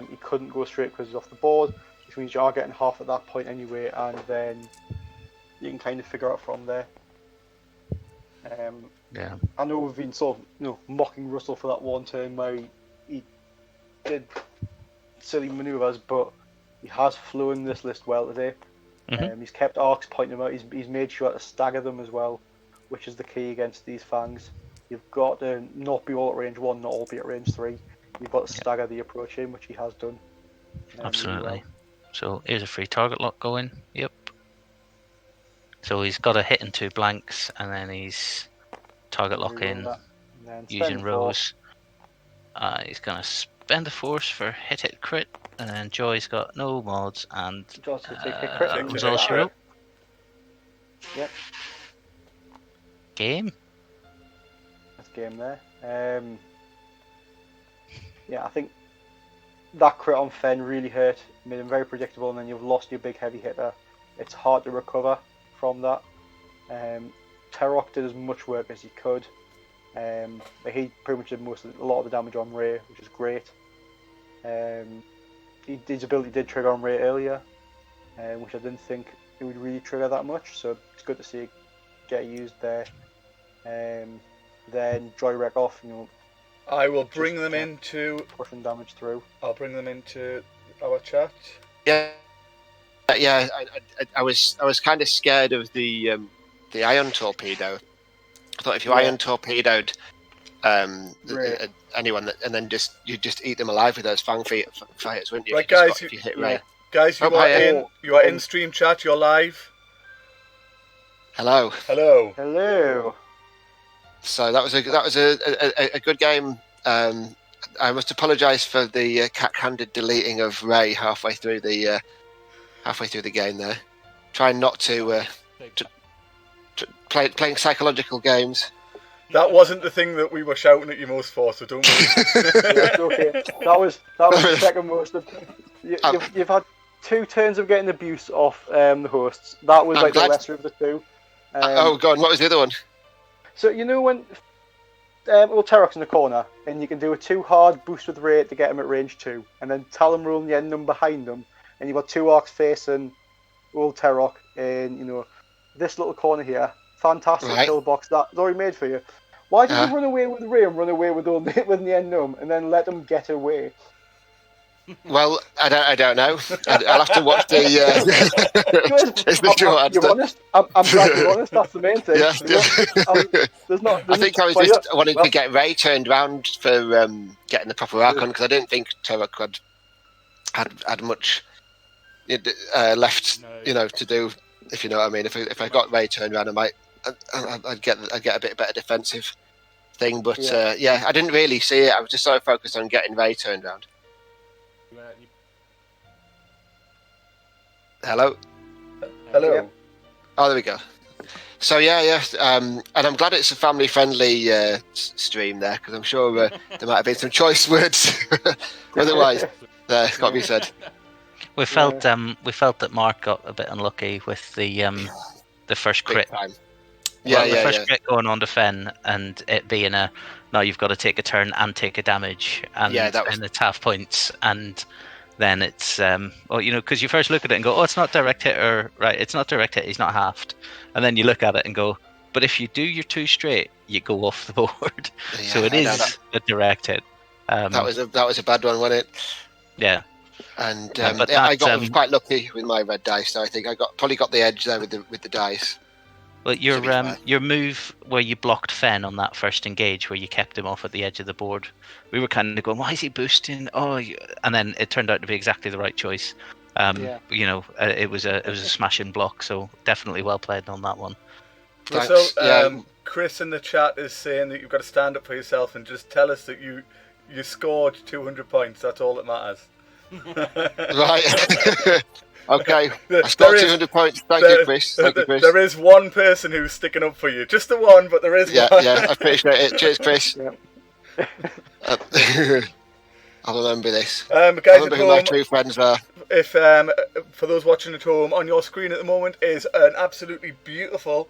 He couldn't go straight because he's off the board, which means you are getting half at that point anyway, and then you can kind of figure out from there. Yeah. I know we've been sort of mocking Russell for that one turn where he did silly manoeuvres, but He has flown this list well today. He's kept arcs pointing them out. He's made sure to stagger them as well, which is the key against these fangs. You've got to not be all at range 1, not all be at range 3. You've got to stagger the approach in, which he has done. Absolutely. Really well. So here's a free target lock going. Yep. So he's got a hit and 2 blanks, and then he's target lock in using Rose. He's going to spend a force for hit crit, and then Joy's got no mods, and that was all she wrote. Yep. Game. That's game there. Yeah, I think that crit on Fen really hurt, made him very predictable, and then you've lost your big heavy hitter. It's hard to recover from that. Terok did as much work as he could. But he pretty much did a lot of the damage on Ray, which is great. His ability did trigger on Ray earlier, which I didn't think it would really trigger that much, so it's good to see it get used there. Then Joy Wreck off, I will bring them into pushing damage through. I'll bring them into our chat. Yeah. I was kind of scared of the ion torpedo. I thought if you ion torpedoed anyone, and then you just eat them alive with those fang fighters, wouldn't you? Right, guys. If you hit Ray. Guys, you are in stream chat. You're live. Hello. So that was a good game. I must apologise for the cat-handed deleting of Ray halfway through the game there. Trying not to playing psychological games. That wasn't the thing that we were shouting at you most for, so don't worry. Okay. That was the second most. You've had 2 turns of getting abuse off the hosts. That was the lesser of the 2. Oh god, what was the other one? So when Terok's in the corner, and you can do a 2 hard boost with Ray to get him at range 2, and then Talon rolling the end num behind them, and you've got 2 arcs facing old Terok in this little corner here. Fantastic kill box that's already made for you. Why did you run away with Ray and run away with the end num, and then let them get away? Well, I don't know. I'll have to watch the. It's the short answer. You're honest. I'm glad you're honest. That's the main thing. Yeah. I think I was just wanting to get Ray turned around for getting the proper Archon, because I didn't think Terok had much left, to do. If you know what I mean. If I got Ray turned around, I'd get a bit better defensive thing. But I didn't really see it. I was just so focused on getting Ray turned around. Hello. Hello. Oh, there we go. So and I'm glad it's a family-friendly stream there, because I'm sure there might have been some choice words. Otherwise, it's got to be said. We felt that Mark got a bit unlucky with the first crit. The first crit going on to Fen, and it being now you've got to take a turn and take a damage, and it's half points, and then it's because you first look at it and go, oh, it's not direct hit, or right, it's not direct hit, he's not halved, and then you look at it and go, but if you do your 2 straight, you go off the board. So it is a direct hit. That was a bad one, wasn't it? Yeah. And I was quite lucky with my red dice, so I think I probably got the edge there with the dice. Well, your move where you blocked Fen on that first engage, where you kept him off at the edge of the board, we were kind of going, why is he boosting? And then it turned out to be exactly the right choice. It was a smashing block, so definitely well played on that one. So, Chris in the chat is saying that you've got to stand up for yourself and just tell us that you scored 200 points. That's all that matters. Right. Okay, I scored 200 points. Thank you, Chris. There is one person who's sticking up for you. Just the one, but there is one. Yeah, I appreciate it. Cheers, Chris. I'll remember this. Guys, I'll remember who my 2 friends are. If for those watching at home, on your screen at the moment is an absolutely beautiful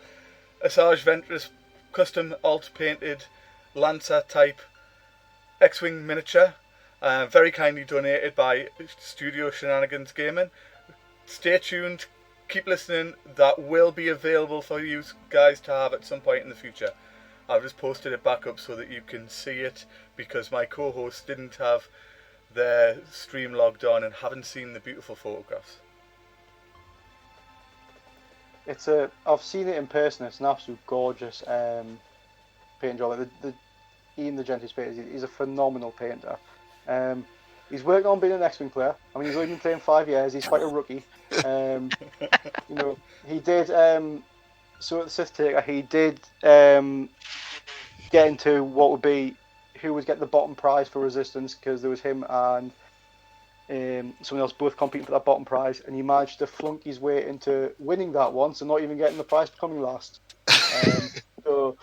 Asajj Ventress custom alt painted Lancer type X-Wing miniature. Very kindly donated by Studio Shenanigans Gaming. Stay tuned, keep listening. That will be available for you guys to have at some point in the future. I've just posted it back up so that you can see it, because my co-host didn't have their stream logged on and haven't seen the beautiful photographs. I've seen it in person. It's an absolute gorgeous paint job. The Ian the Gentry's painter, he's a phenomenal painter. He's working on being an X-Wing player. I mean, he's only been playing 5 years. He's quite a rookie. He did. So at the Sith Taker, he did get into what would be who would get the bottom prize for Resistance, because there was him and someone else both competing for that bottom prize, and he managed to flunk his way into winning that one, so not even getting the prize for coming last. So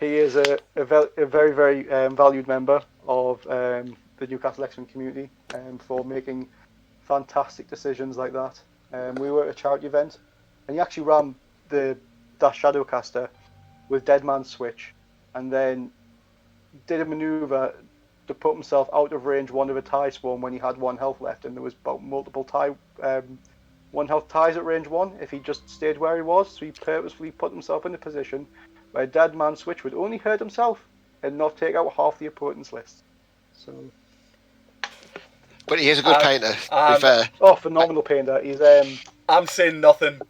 he is a very, very valued member of the Newcastle X-Wing community for making fantastic decisions like that. We were at a charity event, and he actually ran the Dash Shadowcaster with Dead Man's Switch, and then did a manoeuvre to put himself out of range one of a tie swarm when he had 1 health left, and there was about multiple 1 health ties at range 1 if he just stayed where he was. So he purposefully put himself in a position where Dead Man's Switch would only hurt himself and not take out half the opponent's list. So, but he is a good painter, to be fair. Oh, phenomenal painter. He's I'm saying nothing.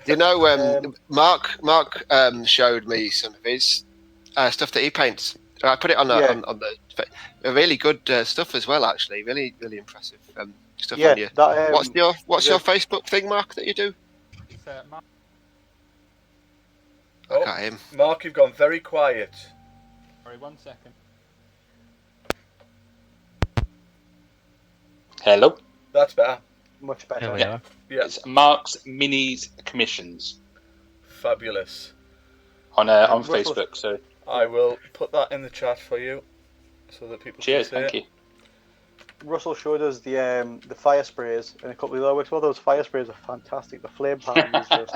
You know, Mark showed me some of his stuff that he paints. I put it on the really good stuff as well. Actually, really impressive stuff on you. What's your Facebook thing, Mark, that you do? It's, Mark. I can't hear him. Mark, you've gone very quiet. Sorry, 1 second. Hello. That's better. much better. There we are. Yeah. It's Mark's Minis Commissions Fabulous. on Facebook. So I will put that in the chat for you, so that people cheers, can see thank it. you. Russell showed us the fire sprays and a couple of other works. Well, those fire sprays are fantastic. The flame pan is just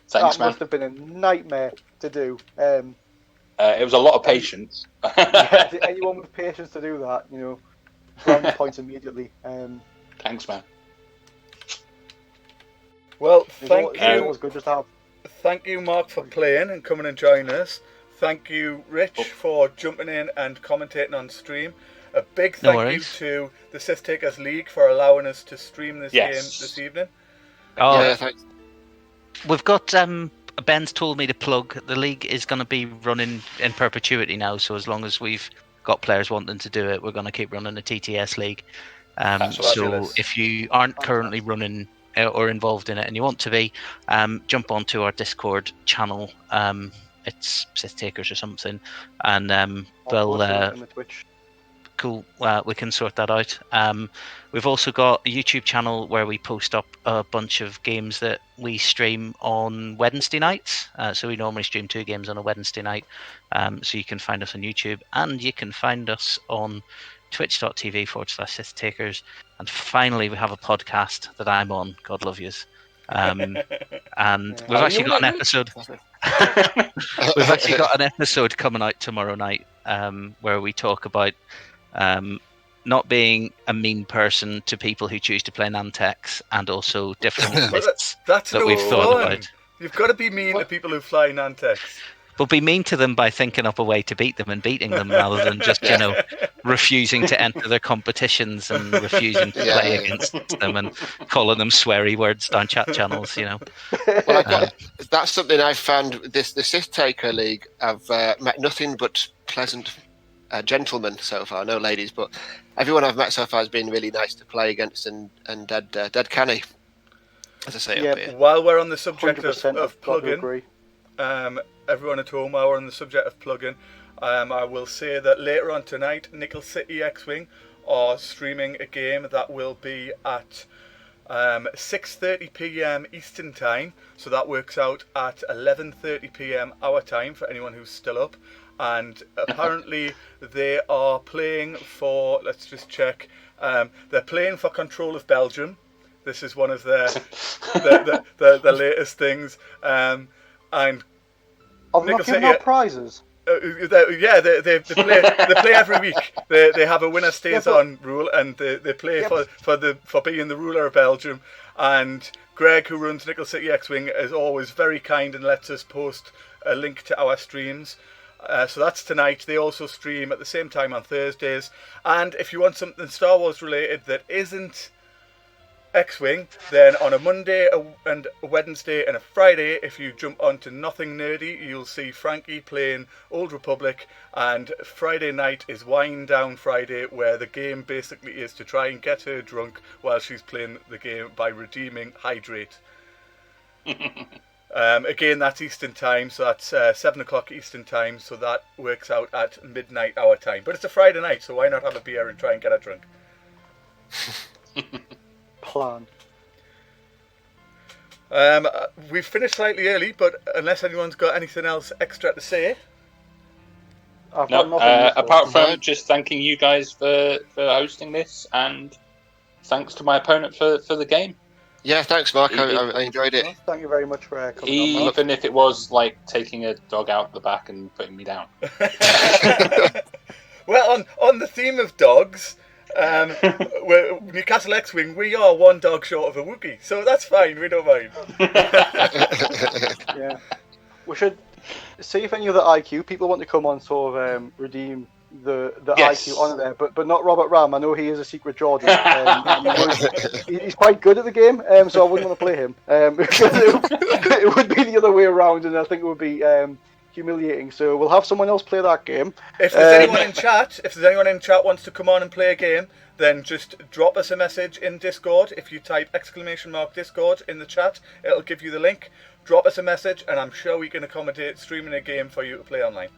Thanks, that man. must have been a nightmare to do. It was a lot of patience. Yeah, anyone with patience to do that, brownie points immediately. Thanks, man. Well, It thank you. was good just to have. Thank you, Mark, for playing and coming and joining us. Thank you, Rich, for jumping in and commentating on stream. A big thank you to the Sith Takers League for allowing us to stream this game this evening. Oh, Yeah, thanks. we've got Ben's told me to plug. The league is going to be running in perpetuity now, so as long as we've got players wanting to do it, we're going to keep running a TTS league. So if you aren't currently running or involved in it and you want to be, jump onto our Discord channel. It's Sith Takers or something, and we'll in the Twitch. cool. We can sort that out. We've also got a YouTube channel where we post up a bunch of games that we stream on Wednesday nights. So we normally stream 2 games on a Wednesday night. So you can find us on YouTube, and you can find us on twitch.tv/Sith Takers. And finally, we have a podcast that I'm on. God love yous. And we've actually got an episode. We've actually got an episode coming out tomorrow night where we talk about not being a mean person to people who choose to play Nantex, and also different lists That's that no we've thought fun. about. You've got to be mean to people who fly Nantex. But be mean to them by thinking up a way to beat them and beating them, rather than just refusing to enter their competitions and refusing to play against them and calling them sweary words down chat channels. Well, that's something I've found. The Sith Taker League, I've met nothing but pleasant gentlemen so far, no ladies, but everyone I've met so far has been really nice to play against and dead canny, as I say up here. While we're on the subject of plug-in, plugin, everyone at home, while we're on the subject of plugin, I will say that later on tonight, Nickel City X-Wing are streaming a game that will be at 6:30 p.m. Eastern Time, so that works out at 11:30 p.m. our time for anyone who's still up. And apparently they are playing for, let's just check, they're playing for control of Belgium. This is one of their the latest things. And I've not given out prizes. They play every week. They have a winner stays on rule, and they play for being the ruler of Belgium. And Greg, who runs Nickel City X-Wing, is always very kind and lets us post a link to our streams. So that's tonight. They also stream at the same time on Thursdays. And if you want something Star Wars related that isn't X-Wing, then on a Monday and a Wednesday and a Friday, if you jump onto Nothing Nerdy, you'll see Frankie playing Old Republic, and Friday night is Wind Down Friday, where the game basically is to try and get her drunk while she's playing the game by redeeming Hydrate. Again, that's Eastern time, so that's 7 o'clock Eastern time, so that works out at midnight our time. But it's a Friday night, so why not have a beer and try and get her drunk? Plan. We've finished slightly early, but unless anyone's got anything else extra to say. I've No, got nothing apart from just thanking you guys for hosting this, and thanks to my opponent for the game. Yeah, thanks, Mark. I enjoyed it. Thank you very much for coming on, Mark. Even if it was like taking a dog out the back and putting me down. Well, on the theme of dogs, Newcastle X-Wing, we are one dog short of a Wookiee, so that's fine, we don't mind. Yeah. We should see if any other IQ people want to come on, sort of redeem the Yes. IQ on there, but not Robert Ram. I know he is a secret Jordan. He's quite good at the game, so I wouldn't want to play him. It would be the other way around, and I think it would be humiliating. So we'll have someone else play that game. If there's anyone in chat wants to come on and play a game, then just drop us a message in Discord. If you type !Discord in the chat, it'll give you the link. Drop us a message, and I'm sure we can accommodate streaming a game for you to play online.